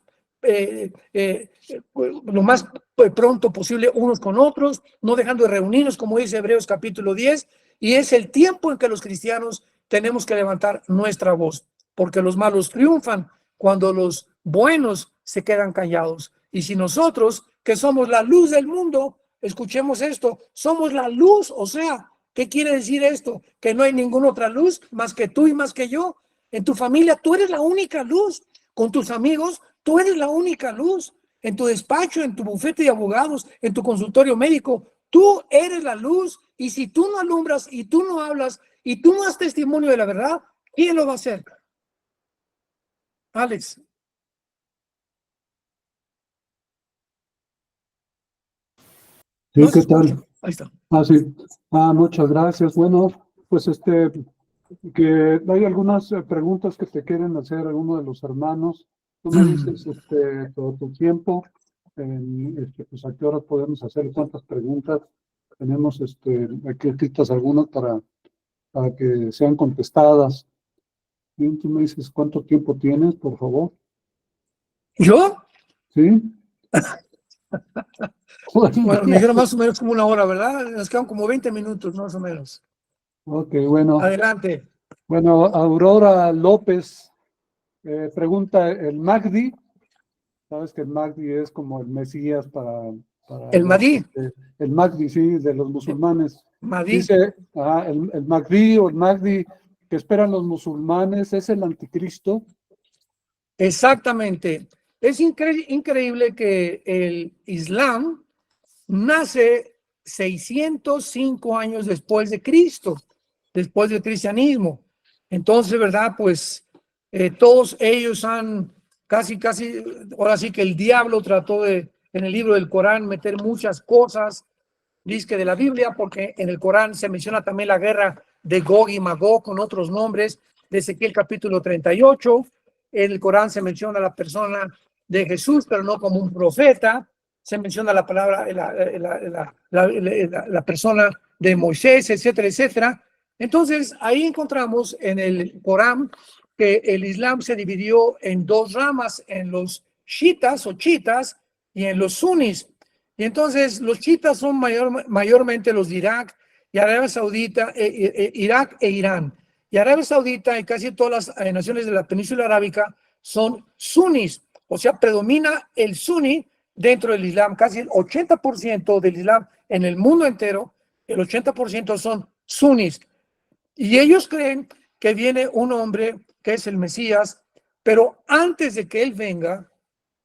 pronto posible unos con otros, no dejando de reunirnos, como dice Hebreos capítulo 10. Y es el tiempo en que los cristianos tenemos que levantar nuestra voz, porque los malos triunfan cuando los buenos se quedan callados. Y si nosotros, que somos la luz del mundo, escuchemos esto, somos la luz, o sea, ¿qué quiere decir esto? Que no hay ninguna otra luz más que tú y más que yo. En tu familia tú eres la única luz, con tus amigos tú eres la única luz, en tu despacho, en tu bufete de abogados, en tu consultorio médico, tú eres la luz. Y si tú no alumbras y tú no hablas y tú no das testimonio de la verdad, ¿quién lo va a hacer? Alex. Sí, ¿qué tal? Ahí está. Sí. Muchas gracias. Bueno, pues que hay algunas preguntas que te quieren hacer algunos de los hermanos. Tú me dices todo tu tiempo, pues a qué hora podemos hacer cuántas preguntas. Tenemos aquí escritas algunas para que sean contestadas. Bien, tú me dices cuánto tiempo tienes, por favor. ¿Yo? ¿Sí? Bueno, me dijeron más o menos como una hora, ¿verdad? Nos quedan como 20 minutos, más o menos. Ok, bueno. Adelante. Bueno, Aurora López pregunta, ¿el Mahdi? Sabes que el Mahdi es como el Mesías para El Mahdi. el Mahdi, sí, de los musulmanes. Mahdi. Dice, el Mahdi o el Mahdi que esperan los musulmanes es el anticristo. Exactamente. Es increíble que el Islam nace 605 años después de Cristo, después del cristianismo. Entonces, ¿verdad? Pues todos ellos han casi, ahora sí que el diablo trató de, en el libro del Corán, meter muchas cosas, dice de la Biblia, porque en el Corán se menciona también la guerra de Gog y Magog con otros nombres, de Ezequiel capítulo 38. En el Corán se menciona la persona de Jesús, pero no como un profeta. Se menciona la palabra, la persona de Moisés, etcétera, etcétera. Entonces, ahí encontramos en el Corán que el Islam se dividió en dos ramas, en los chiitas o chiitas y en los sunis. Y entonces los chiitas son mayormente los de Irak y Arabia Saudita, Irak e Irán. Y Arabia Saudita y casi todas las naciones de la península arábica son sunis, o sea, predomina el suní dentro del Islam. Casi el 80% del Islam en el mundo entero, el 80% son sunis. Y ellos creen que viene un hombre que es el Mesías, pero antes de que él venga,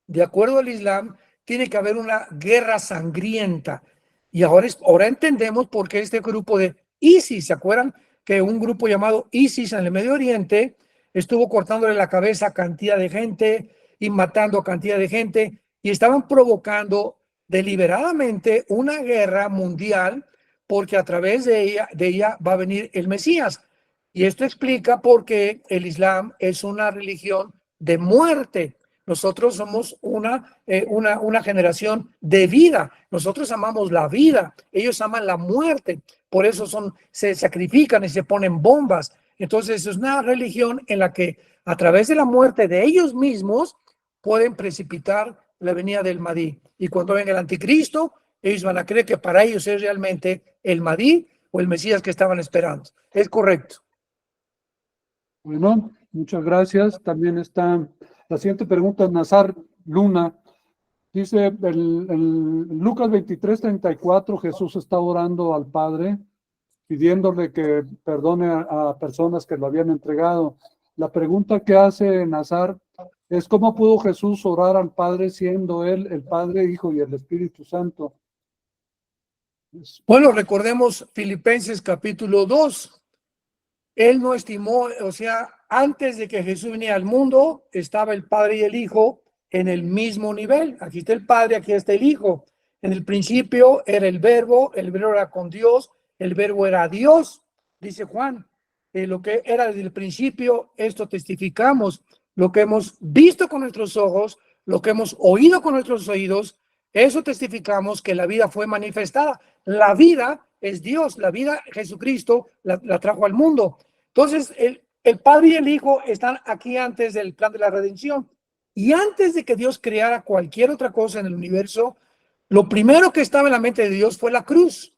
de acuerdo al Islam, tiene que haber una guerra sangrienta. Y ahora entendemos por qué este grupo de ISIS, ¿se acuerdan? Que un grupo llamado ISIS en el Medio Oriente estuvo cortándole la cabeza a cantidad de gente y matando a cantidad de gente y estaban provocando deliberadamente una guerra mundial porque a través de ella va a venir el Mesías. Y esto explica por qué el Islam es una religión de muerte. Nosotros somos una generación de vida. Nosotros amamos la vida. Ellos aman la muerte. Por eso se sacrifican y se ponen bombas. Entonces es una religión en la que a través de la muerte de ellos mismos pueden precipitar la venida del Mahdi. Y cuando venga el anticristo, ellos van a creer que para ellos es realmente el Mahdi o el Mesías que estaban esperando. Es correcto. Bueno, muchas gracias. También está la siguiente pregunta, Nazar Luna. Dice, en Lucas 23:34, Jesús está orando al Padre, pidiéndole que perdone a personas que lo habían entregado. La pregunta que hace Nazar es, ¿cómo pudo Jesús orar al Padre siendo Él el Padre, Hijo y el Espíritu Santo? Bueno, recordemos Filipenses capítulo 2. Él no estimó, o sea, antes de que Jesús viniera al mundo, estaba el Padre y el Hijo en el mismo nivel. Aquí está el Padre, aquí está el Hijo. En el principio era el verbo era con Dios, el verbo era Dios, dice Juan. Lo que era desde el principio, esto testificamos, lo que hemos visto con nuestros ojos, lo que hemos oído con nuestros oídos, eso testificamos que la vida fue manifestada. La vida es Dios, la vida Jesucristo la trajo al mundo. Entonces, el Padre y el Hijo están aquí antes del plan de la redención. Y antes de que Dios creara cualquier otra cosa en el universo, lo primero que estaba en la mente de Dios fue la cruz.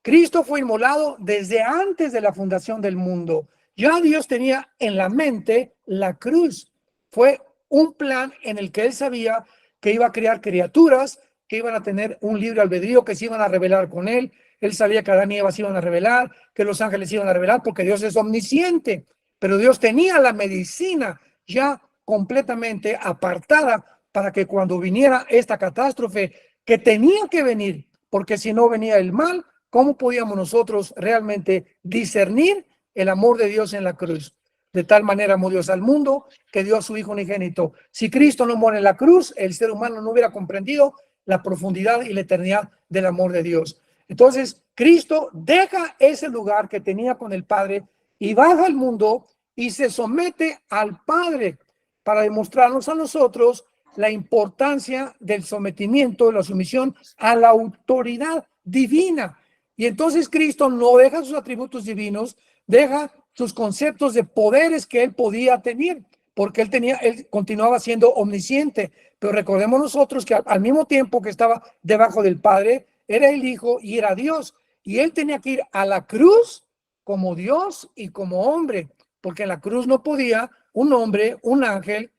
Cristo fue inmolado desde antes de la fundación del mundo. Ya Dios tenía en la mente la cruz. Fue un plan en el que Él sabía que iba a crear criaturas que iban a tener un libre albedrío, que se iban a rebelar con Él. Él sabía que Adán y Eva se iban a rebelar, que los ángeles se iban a rebelar, porque Dios es omnisciente. Pero Dios tenía la medicina ya completamente apartada para que cuando viniera esta catástrofe, que tenía que venir, porque si no venía el mal, ¿cómo podíamos nosotros realmente discernir el amor de Dios en la cruz? De tal manera amó Dios al mundo que dio a su Hijo unigénito. Si Cristo no muere en la cruz, el ser humano no hubiera comprendido la profundidad y la eternidad del amor de Dios. Entonces, Cristo deja ese lugar que tenía con el Padre y baja al mundo y se somete al Padre. para demostrarnos a nosotros la importancia del sometimiento, de la sumisión a la autoridad divina. Y entonces Cristo no deja sus atributos divinos, deja sus conceptos de poderes que él podía tener, porque él continuaba siendo omnisciente. Pero recordemos nosotros que al mismo tiempo que estaba debajo del Padre, era el Hijo y era Dios. Y él tenía que ir a la cruz como Dios y como hombre, porque en la cruz no podía un hombre, un ángel,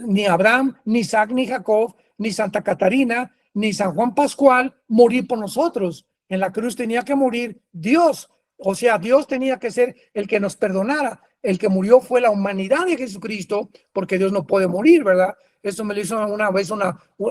ni Abraham, ni Isaac, ni Jacob, ni Santa Catarina, ni San Juan Pascual morir por nosotros. En la cruz tenía que morir Dios. O sea, Dios tenía que ser el que nos perdonara. El que murió fue la humanidad de Jesucristo, porque Dios no puede morir, ¿verdad? Eso me lo hizo una vez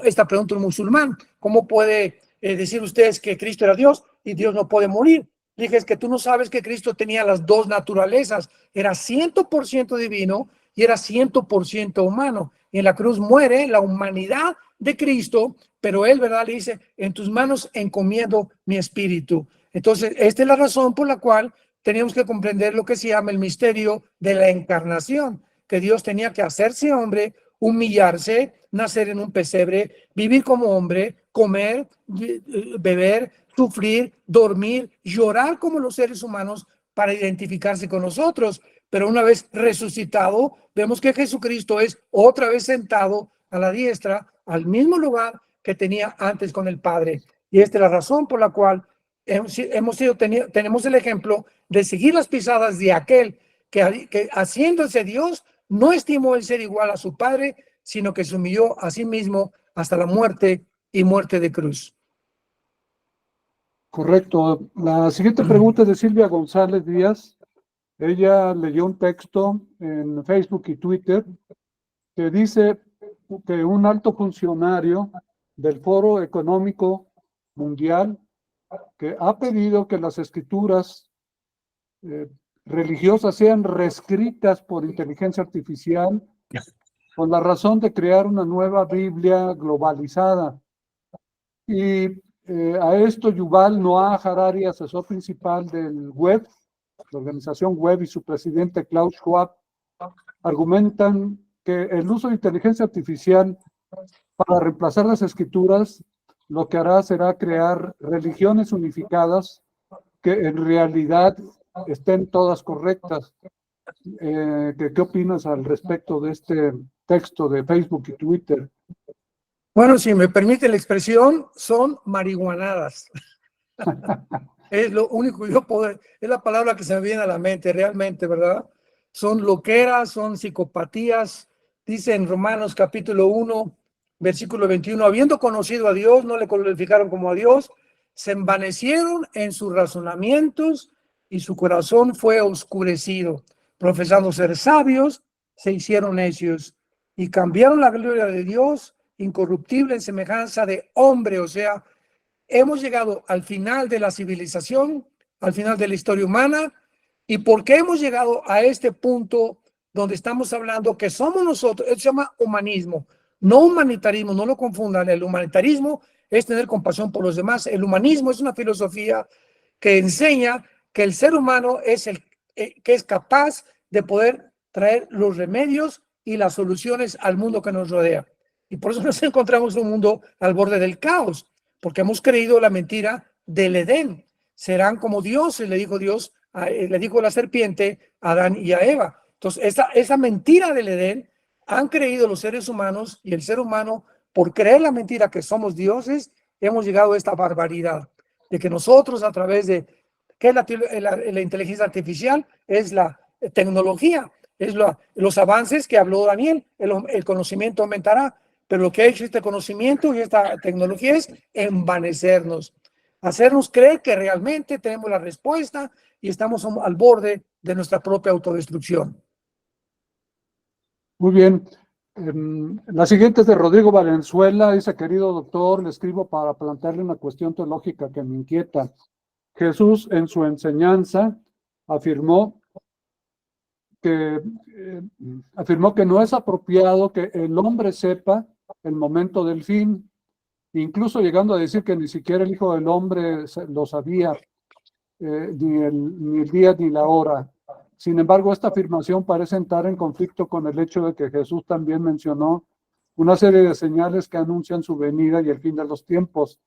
esta pregunta un musulmán. ¿Cómo puede decir ustedes que Cristo era Dios y Dios no puede morir? Dije, es que tú no sabes que Cristo tenía las dos naturalezas. Era 100% divino y era 100% humano. Y en la cruz muere la humanidad de Cristo, pero él, ¿verdad? Le dice, en tus manos encomiendo mi espíritu. Entonces, esta es la razón por la cual tenemos que comprender lo que se llama el misterio de la encarnación, que Dios tenía que hacerse hombre, humillarse, nacer en un pesebre, vivir como hombre, comer, beber, sufrir, dormir, llorar como los seres humanos para identificarse con nosotros. Pero una vez resucitado, vemos que Jesucristo es otra vez sentado a la diestra, al mismo lugar que tenía antes con el Padre. Y esta es la razón por la cual tenemos el ejemplo de seguir las pisadas de aquel que haciéndose Dios, no estimó el ser igual a su Padre, sino que se humilló a sí mismo hasta la muerte y muerte de cruz. Correcto. La siguiente pregunta es de Silvia González Díaz. Ella leyó un texto en Facebook y Twitter que dice que un alto funcionario del Foro Económico Mundial que ha pedido que las escrituras religiosas sean reescritas por inteligencia artificial con la razón de crear una nueva Biblia globalizada. Y a esto Yuval Noah Harari, asesor principal del Web, la organización Web, y su presidente Klaus Schwab, argumentan que el uso de inteligencia artificial para reemplazar las escrituras lo que hará será crear religiones unificadas que en realidad estén todas correctas. ¿Qué opinas al respecto de este texto de Facebook y Twitter? Bueno, si me permite la expresión, son marihuanadas. Es lo único que yo puedo, es la palabra que se me viene a la mente realmente, ¿verdad? Son loqueras, son psicopatías. Dice en Romanos capítulo 1, versículo 21, habiendo conocido a Dios, no le glorificaron como a Dios, se envanecieron en sus razonamientos y su corazón fue oscurecido. Profesando ser sabios, se hicieron necios y cambiaron la gloria de Dios incorruptible en semejanza de hombre. O sea, hemos llegado al final de la civilización, al final de la historia humana. ¿Y por qué hemos llegado a este punto donde estamos hablando que somos nosotros? Eso se llama humanismo, no humanitarismo, no lo confundan. El humanitarismo es tener compasión por los demás. El humanismo es una filosofía que enseña que el ser humano es el que es capaz de poder traer los remedios y las soluciones al mundo que nos rodea. Y por eso nos encontramos en un mundo al borde del caos, porque hemos creído la mentira del Edén. Serán como dioses, le dijo Dios, le dijo la serpiente a Adán y a Eva. Entonces, esa mentira del Edén han creído los seres humanos, y el ser humano, por creer la mentira que somos dioses, hemos llegado a esta barbaridad de que nosotros, a través de ¿qué es la inteligencia artificial? Es la tecnología, es los avances que habló Daniel. El conocimiento aumentará, pero lo que ha hecho este conocimiento y esta tecnología es envanecernos, hacernos creer que realmente tenemos la respuesta y estamos al borde de nuestra propia autodestrucción. Muy bien. La siguiente es de Rodrigo Valenzuela. Dice, querido doctor, le escribo para plantearle una cuestión teológica que me inquieta. Jesús en su enseñanza afirmó que no es apropiado que el hombre sepa el momento del fin, incluso llegando a decir que ni siquiera el Hijo del Hombre lo sabía, ni el día ni la hora. Sin embargo, esta afirmación parece entrar en conflicto con el hecho de que Jesús también mencionó una serie de señales que anuncian su venida y el fin de los tiempos.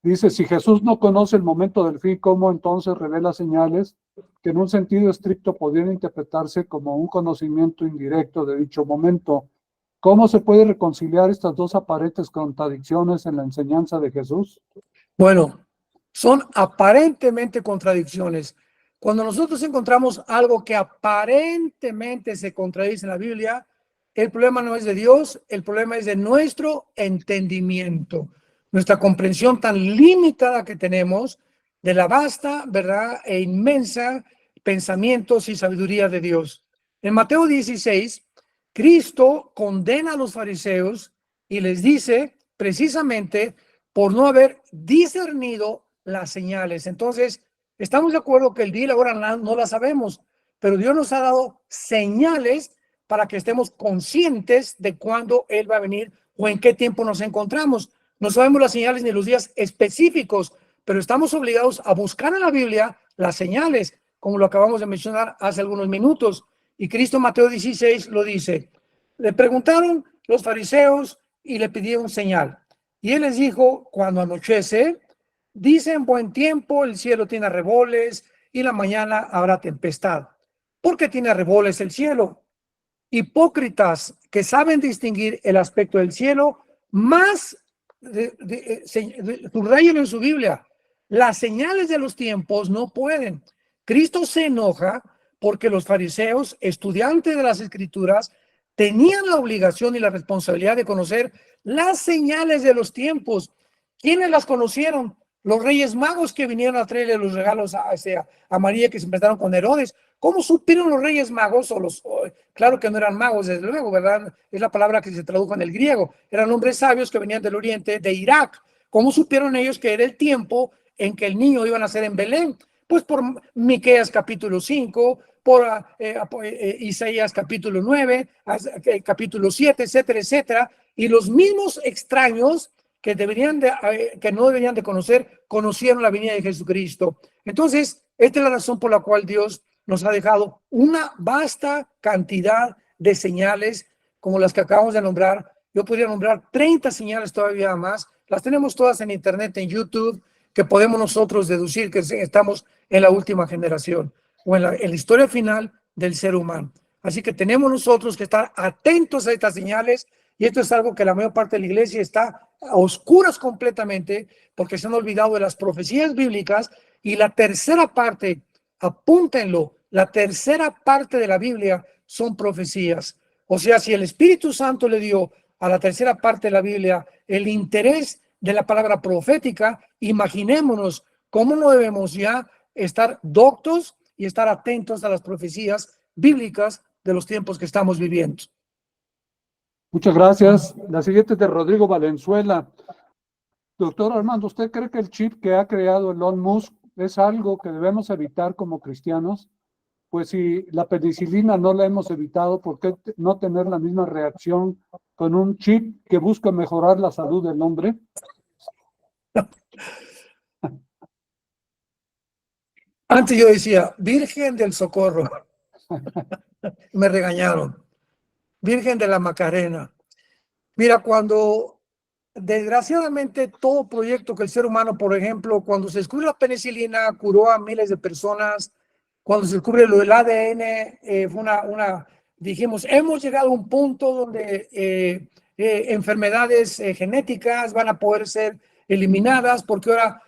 Dice, si Jesús no conoce el momento del fin, ¿cómo entonces revela señales que en un sentido estricto podrían interpretarse como un conocimiento indirecto de dicho momento? ¿Cómo se puede reconciliar estas dos aparentes contradicciones en la enseñanza de Jesús? Bueno, son aparentemente contradicciones. Cuando nosotros encontramos algo que aparentemente se contradice en la Biblia, el problema no es de Dios, el problema es de nuestro entendimiento, nuestra comprensión tan limitada que tenemos de la vasta, ¿verdad?, e inmensa pensamientos y sabiduría de Dios. En Mateo 16, Cristo condena a los fariseos y les dice precisamente por no haber discernido las señales. Entonces, estamos de acuerdo que el día y la hora no la sabemos, pero Dios nos ha dado señales para que estemos conscientes de cuándo Él va a venir o en qué tiempo nos encontramos. No sabemos las señales ni los días específicos, pero estamos obligados a buscar en la Biblia las señales, como lo acabamos de mencionar hace algunos minutos. Y Cristo, Mateo 16, lo dice. Le preguntaron los fariseos y le pidieron señal. Y él les dijo, cuando anochece, dice en buen tiempo, el cielo tiene arreboles y la mañana habrá tempestad. ¿Por qué tiene arreboles el cielo? Hipócritas que saben distinguir el aspecto del cielo, más subrayen en su Biblia. Las señales de los tiempos no pueden. Cristo se enoja porque los fariseos, estudiantes de las Escrituras, tenían la obligación y la responsabilidad de conocer las señales de los tiempos. ¿Quiénes las conocieron? Los reyes magos que vinieron a traerle los regalos a María, que se enfrentaron con Herodes. ¿Cómo supieron los reyes magos? Claro que no eran magos, desde luego, ¿verdad? Es la palabra que se tradujo en el griego. Eran hombres sabios que venían del oriente, de Irak. ¿Cómo supieron ellos que era el tiempo en que el niño iba a nacer en Belén? Pues por Miqueas capítulo 5, por Isaías capítulo 9, capítulo 7, etcétera, etcétera. Y los mismos extraños que no deberían de conocer, conocieron la venida de Jesucristo. Entonces, esta es la razón por la cual Dios nos ha dejado una vasta cantidad de señales como las que acabamos de nombrar. Yo podría nombrar 30 señales todavía más. Las tenemos todas en internet, en YouTube, que podemos nosotros deducir que estamos en la última generación o en la historia final del ser humano. Así que tenemos nosotros que estar atentos a estas señales, y esto es algo que la mayor parte de la iglesia está a oscuras completamente porque se han olvidado de las profecías bíblicas, y la tercera parte, apúntenlo, la tercera parte de la Biblia son profecías. O sea, si el Espíritu Santo le dio a la tercera parte de la Biblia el interés de la palabra profética, imaginémonos cómo no debemos ya estar doctos y estar atentos a las profecías bíblicas de los tiempos que estamos viviendo. Muchas gracias. La siguiente es de Rodrigo Valenzuela. Doctor Armando, ¿usted cree que el chip que ha creado Elon Musk es algo que debemos evitar como cristianos? Pues si la penicilina no la hemos evitado, ¿por qué no tener la misma reacción con un chip que busca mejorar la salud del hombre? Antes yo decía, Virgen del Socorro. Me regañaron. Virgen de la Macarena. Mira, cuando desgraciadamente todo proyecto que el ser humano, por ejemplo, cuando se descubrió la penicilina, curó a miles de personas. Cuando se descubre lo del ADN, dijimos, hemos llegado a un punto donde enfermedades genéticas van a poder ser eliminadas, porque ahora,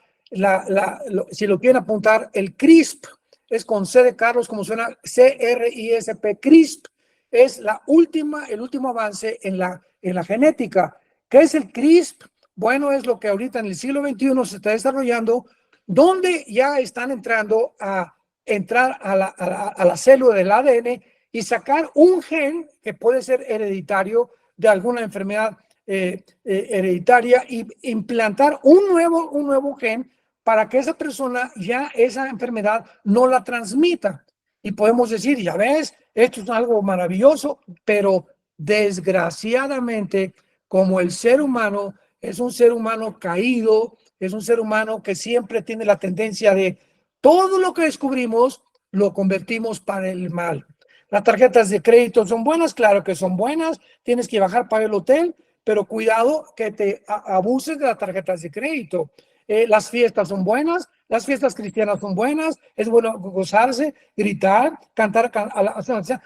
si lo quieren apuntar, el CRISP es con C de Carlos, como suena, CRISP, CRISP es el último avance en la genética. ¿Qué es el CRISP? Bueno, es lo que ahorita en el siglo XXI se está desarrollando, donde ya están entrando a entrar a la célula del ADN y sacar un gen que puede ser hereditario de alguna enfermedad hereditaria, y implantar un nuevo gen para que esa persona ya esa enfermedad no la transmita. Y podemos decir, ya ves, esto es algo maravilloso, pero desgraciadamente, como el ser humano es un ser humano caído, es un ser humano que siempre tiene la tendencia de todo lo que descubrimos lo convertimos para el mal. Las tarjetas de crédito son buenas, claro que son buenas, tienes que bajar para el hotel, pero cuidado que te abuses de las tarjetas de crédito. Las fiestas son buenas, las fiestas cristianas son buenas, es bueno gozarse, gritar, cantar,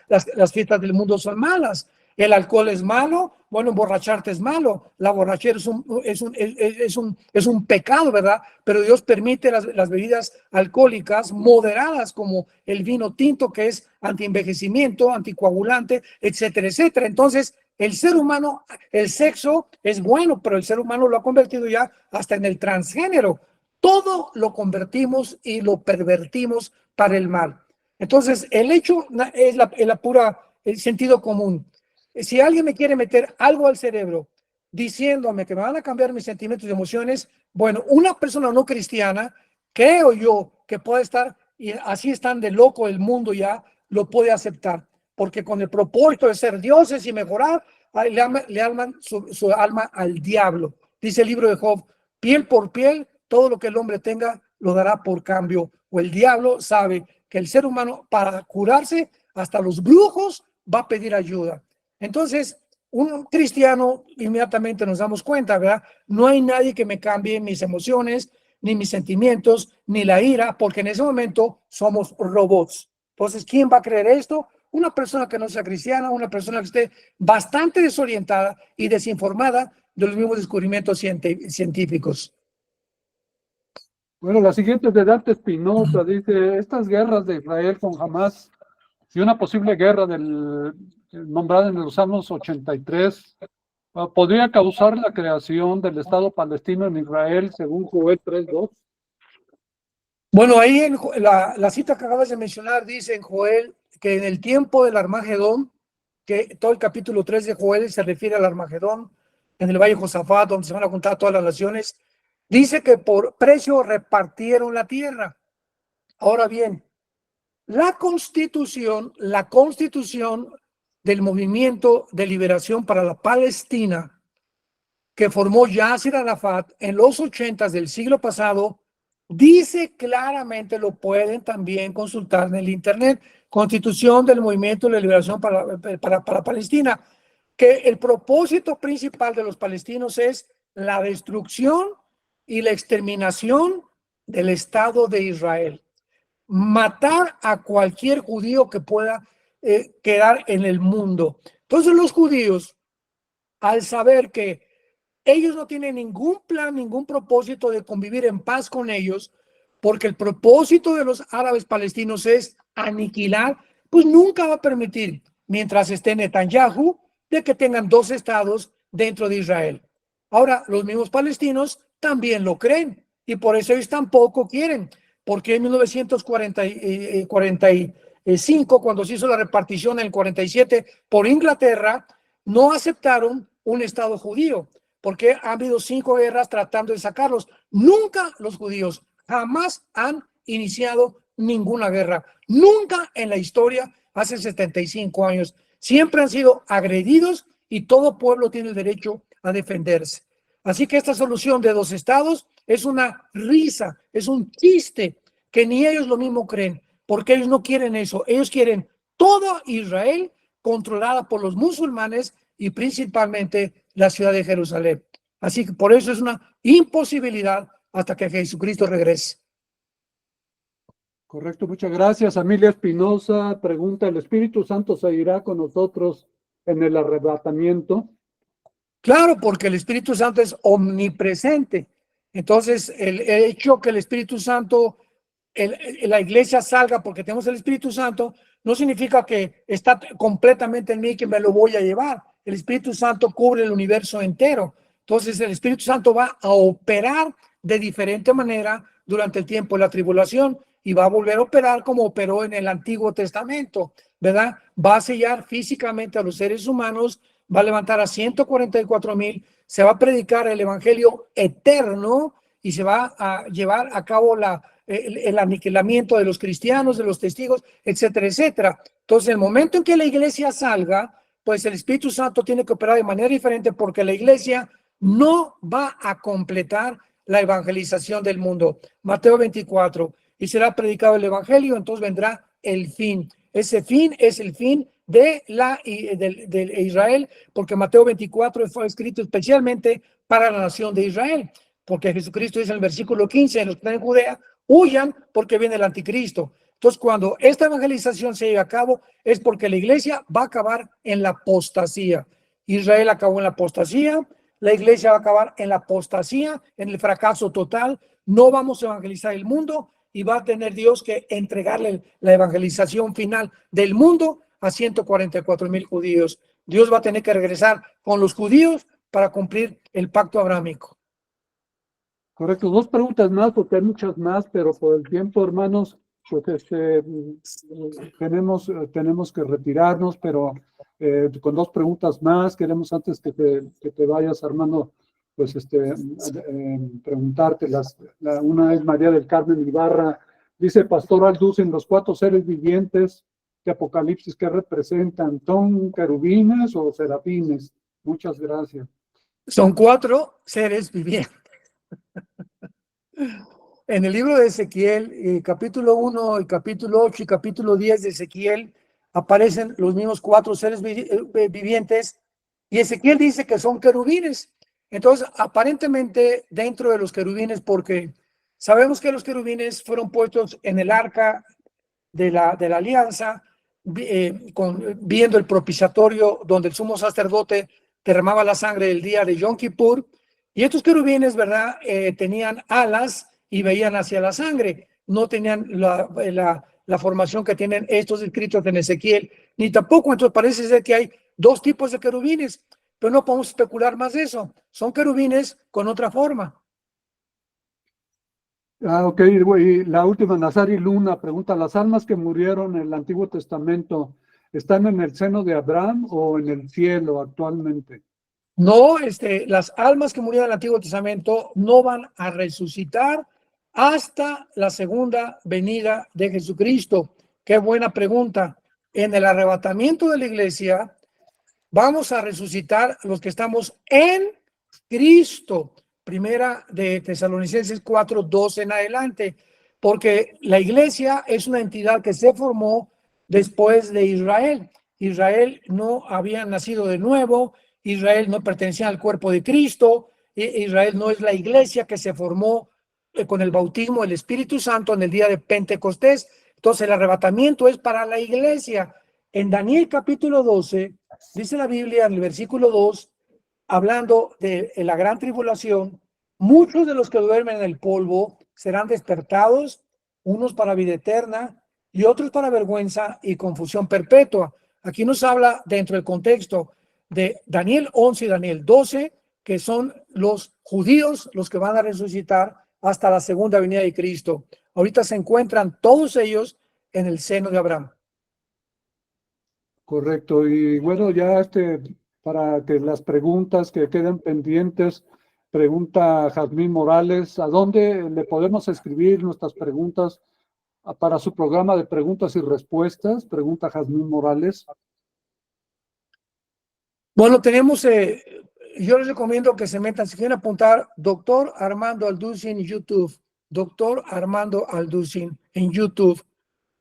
las fiestas del mundo son malas. El alcohol es malo, bueno, emborracharte es malo, la borrachera es un pecado, ¿verdad? Pero Dios permite las bebidas alcohólicas moderadas, como el vino tinto, que es antienvejecimiento, anticoagulante, etcétera, etcétera. Entonces, el ser humano, el sexo es bueno, pero el ser humano lo ha convertido ya hasta en el transgénero. Todo lo convertimos y lo pervertimos para el mal. Entonces, el hecho es el sentido común. Si alguien me quiere meter algo al cerebro diciéndome que me van a cambiar mis sentimientos y emociones, bueno, una persona no cristiana, creo yo que puede estar, y así están de loco el mundo ya, lo puede aceptar, porque con el propósito de ser dioses y mejorar, le alman su alma al diablo. Dice el libro de Job, piel por piel, todo lo que el hombre tenga lo dará por cambio, o el diablo sabe que el ser humano, para curarse, hasta los brujos va a pedir ayuda. Entonces, un cristiano, inmediatamente nos damos cuenta, ¿verdad? No hay nadie que me cambie mis emociones, ni mis sentimientos, ni la ira, porque en ese momento somos robots. Entonces, ¿quién va a creer esto? Una persona que no sea cristiana, una persona que esté bastante desorientada y desinformada de los mismos descubrimientos científicos. Bueno, la siguiente es de Dante Espinosa, dice, estas guerras de Israel con Hamás y una posible guerra nombrada en los años 83, ¿podría causar la creación del Estado palestino en Israel según Joel 3:2? Bueno, ahí en la cita que acabas de mencionar dice en Joel que en el tiempo del Armagedón, que todo el capítulo 3 de Joel se refiere al Armagedón, en el Valle de Josafat, donde se van a juntar todas las naciones, dice que por precio repartieron la tierra. Ahora bien, la constitución del Movimiento de Liberación para la Palestina, que formó Yasser Arafat en los 80 del siglo pasado, dice claramente, lo pueden también consultar en el internet, Constitución del Movimiento de Liberación para Palestina, que el propósito principal de los palestinos es la destrucción y la exterminación del Estado de Israel. Matar a cualquier judío que pueda quedar en el mundo. Entonces los judíos, al saber que ellos no tienen ningún plan, ningún propósito de convivir en paz con ellos, porque el propósito de los árabes palestinos es aniquilar, pues nunca va a permitir, mientras esté Netanyahu, de que tengan dos estados dentro de Israel. Ahora, los mismos palestinos también lo creen, y por eso ellos tampoco quieren, porque en 1945, cuando se hizo la repartición en el 47 por Inglaterra, no aceptaron un estado judío, porque ha habido 5 guerras tratando de sacarlos. Nunca los judíos jamás han iniciado ninguna guerra. Nunca en la historia, hace 75 años. Siempre han sido agredidos y todo pueblo tiene el derecho a defenderse. Así que esta solución de 2 estados es una risa, es un chiste que ni ellos lo mismo creen, porque ellos no quieren eso. Ellos quieren todo Israel controlada por los musulmanes y principalmente la ciudad de Jerusalén. Así que por eso es una imposibilidad hasta que Jesucristo regrese. Correcto, muchas gracias. Amelia Espinosa pregunta, ¿el Espíritu Santo se irá con nosotros en el arrebatamiento? Claro, porque el Espíritu Santo es omnipresente. Entonces, el hecho que el Espíritu Santo, la iglesia salga porque tenemos el Espíritu Santo, no significa que está completamente en mí que me lo voy a llevar. El Espíritu Santo cubre el universo entero. Entonces, el Espíritu Santo va a operar de diferente manera durante el tiempo de la tribulación y va a volver a operar como operó en el Antiguo Testamento, ¿verdad? Va a sellar físicamente a los seres humanos, va a levantar a 144,000, se va a predicar el evangelio eterno y se va a llevar a cabo el aniquilamiento de los cristianos, de los testigos, etcétera, etcétera. Entonces, el momento en que la iglesia salga, pues el Espíritu Santo tiene que operar de manera diferente porque la iglesia no va a completar la evangelización del mundo. Mateo 24, y será predicado el evangelio, entonces vendrá el fin. Ese fin es el fin de Israel, porque Mateo 24 fue escrito especialmente para la nación de Israel, porque Jesucristo dice en el versículo 15, en los que están en Judea, huyan porque viene el anticristo. Entonces, cuando esta evangelización se lleve a cabo, es porque la iglesia va a acabar en la apostasía. Israel acabó en la apostasía, la iglesia va a acabar en la apostasía, en el fracaso total. No vamos a evangelizar el mundo y va a tener Dios que entregarle la evangelización final del mundo a 144,000 judíos. Dios va a tener que regresar con los judíos para cumplir el pacto abrámico. Correcto. Dos preguntas más, porque hay muchas más, pero por el tiempo, hermanos, pues tenemos que retirarnos, pero con dos preguntas más, queremos antes que te vayas, Armando, pues preguntártelas. Una es María del Carmen Ibarra, dice Pastor Alducin, los cuatro seres vivientes de Apocalipsis, ¿qué representan? ¿Son querubines o serafines? Muchas gracias. Son cuatro seres vivientes. En el libro de Ezequiel, capítulo 1, el capítulo 8 y capítulo 10 de Ezequiel, aparecen los mismos cuatro seres vivientes, y Ezequiel dice que son querubines. Entonces, aparentemente, dentro de los querubines, porque sabemos que los querubines fueron puestos en el arca de la alianza, viendo el propiciatorio donde el sumo sacerdote derramaba la sangre el día de Yom Kippur, y estos querubines, ¿verdad? Tenían alas y veían hacia la sangre, no tenían la formación que tienen estos escritos en Ezequiel, ni tampoco. Entonces parece ser que hay dos tipos de querubines, pero no podemos especular más de eso. Son querubines con otra forma. Ok, y la última, Nazari Luna pregunta, ¿las almas que murieron en el Antiguo Testamento están en el seno de Abraham o en el cielo actualmente? No, las almas que murieron en el Antiguo Testamento no van a resucitar hasta la segunda venida de Jesucristo. Qué buena pregunta. En el arrebatamiento de la iglesia, vamos a resucitar los que estamos en Cristo. Primera de Tesalonicenses 4:12 en adelante, porque la iglesia es una entidad que se formó después de Israel. Israel no había nacido de nuevo, Israel no pertenecía al cuerpo de Cristo, Israel no es la iglesia que se formó con el bautismo del Espíritu Santo en el día de Pentecostés. Entonces el arrebatamiento es para la iglesia. En Daniel capítulo 12, dice la Biblia en el versículo 2, hablando de la gran tribulación, muchos de los que duermen en el polvo serán despertados, unos para vida eterna y otros para vergüenza y confusión perpetua. Aquí nos habla dentro del contexto de Daniel 11 y Daniel 12, que son los judíos los que van a resucitar hasta la segunda venida de Cristo. Ahorita se encuentran todos ellos en el seno de Abraham. Correcto, y bueno, ya para que las preguntas que queden pendientes, pregunta Jazmín Morales, ¿a dónde le podemos escribir nuestras preguntas para su programa de preguntas y respuestas? Pregunta Jazmín Morales. Bueno, tenemos, yo les recomiendo que se metan, si quieren apuntar, Doctor Armando Alducin en YouTube, Doctor Armando Alducin en YouTube,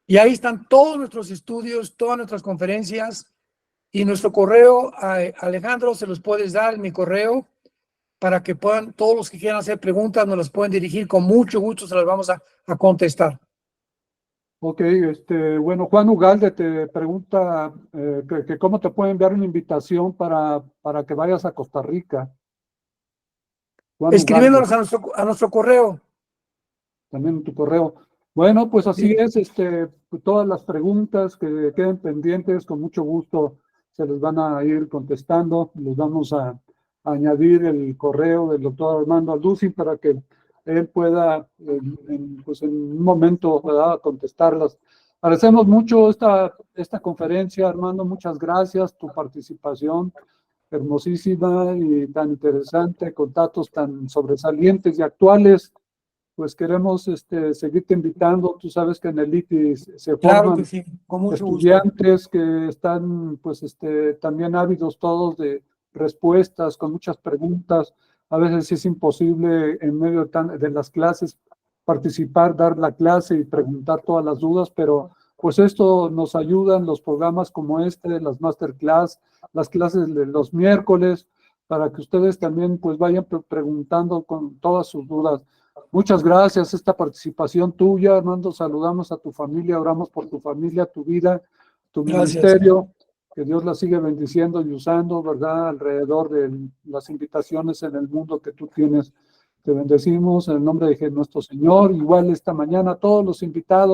y ahí están todos nuestros estudios, todas nuestras conferencias, y nuestro correo, Alejandro, se los puedes dar en mi correo, para que puedan, todos los que quieran hacer preguntas, nos las pueden dirigir, con mucho gusto se las vamos a contestar. Ok, bueno, Juan Ugalde te pregunta que cómo te puede enviar una invitación para que vayas a Costa Rica. Juan Escribiéndonos Ugalde, a nuestro correo. también en tu correo. Bueno, pues así es, todas las preguntas que queden pendientes, con mucho gusto se les van a ir contestando. Les vamos a añadir el correo del doctor Armando Alducin para que él pueda, pues en un momento, ¿verdad?, contestarlas. Agradecemos mucho esta conferencia, Armando, muchas gracias, tu participación hermosísima y tan interesante, con datos tan sobresalientes y actuales. Pues queremos seguirte invitando. Tú sabes que en el ITI se Claro forman que sí, con mucho gusto. estudiantes que están pues también ávidos todos de respuestas, con muchas preguntas. A veces es imposible en medio de las clases participar, dar la clase y preguntar todas las dudas, pero pues esto nos ayudan los programas como este, las masterclass, las clases de los miércoles, para que ustedes también pues vayan preguntando con todas sus dudas. Muchas gracias, esta participación tuya, Armando, saludamos a tu familia, oramos por tu familia, tu vida, tu Gracias. ministerio, que Dios la sigue bendiciendo y usando, ¿verdad?, alrededor de las invitaciones en el mundo que tú tienes. Te bendecimos en el nombre de nuestro Señor, igual esta mañana todos los invitados.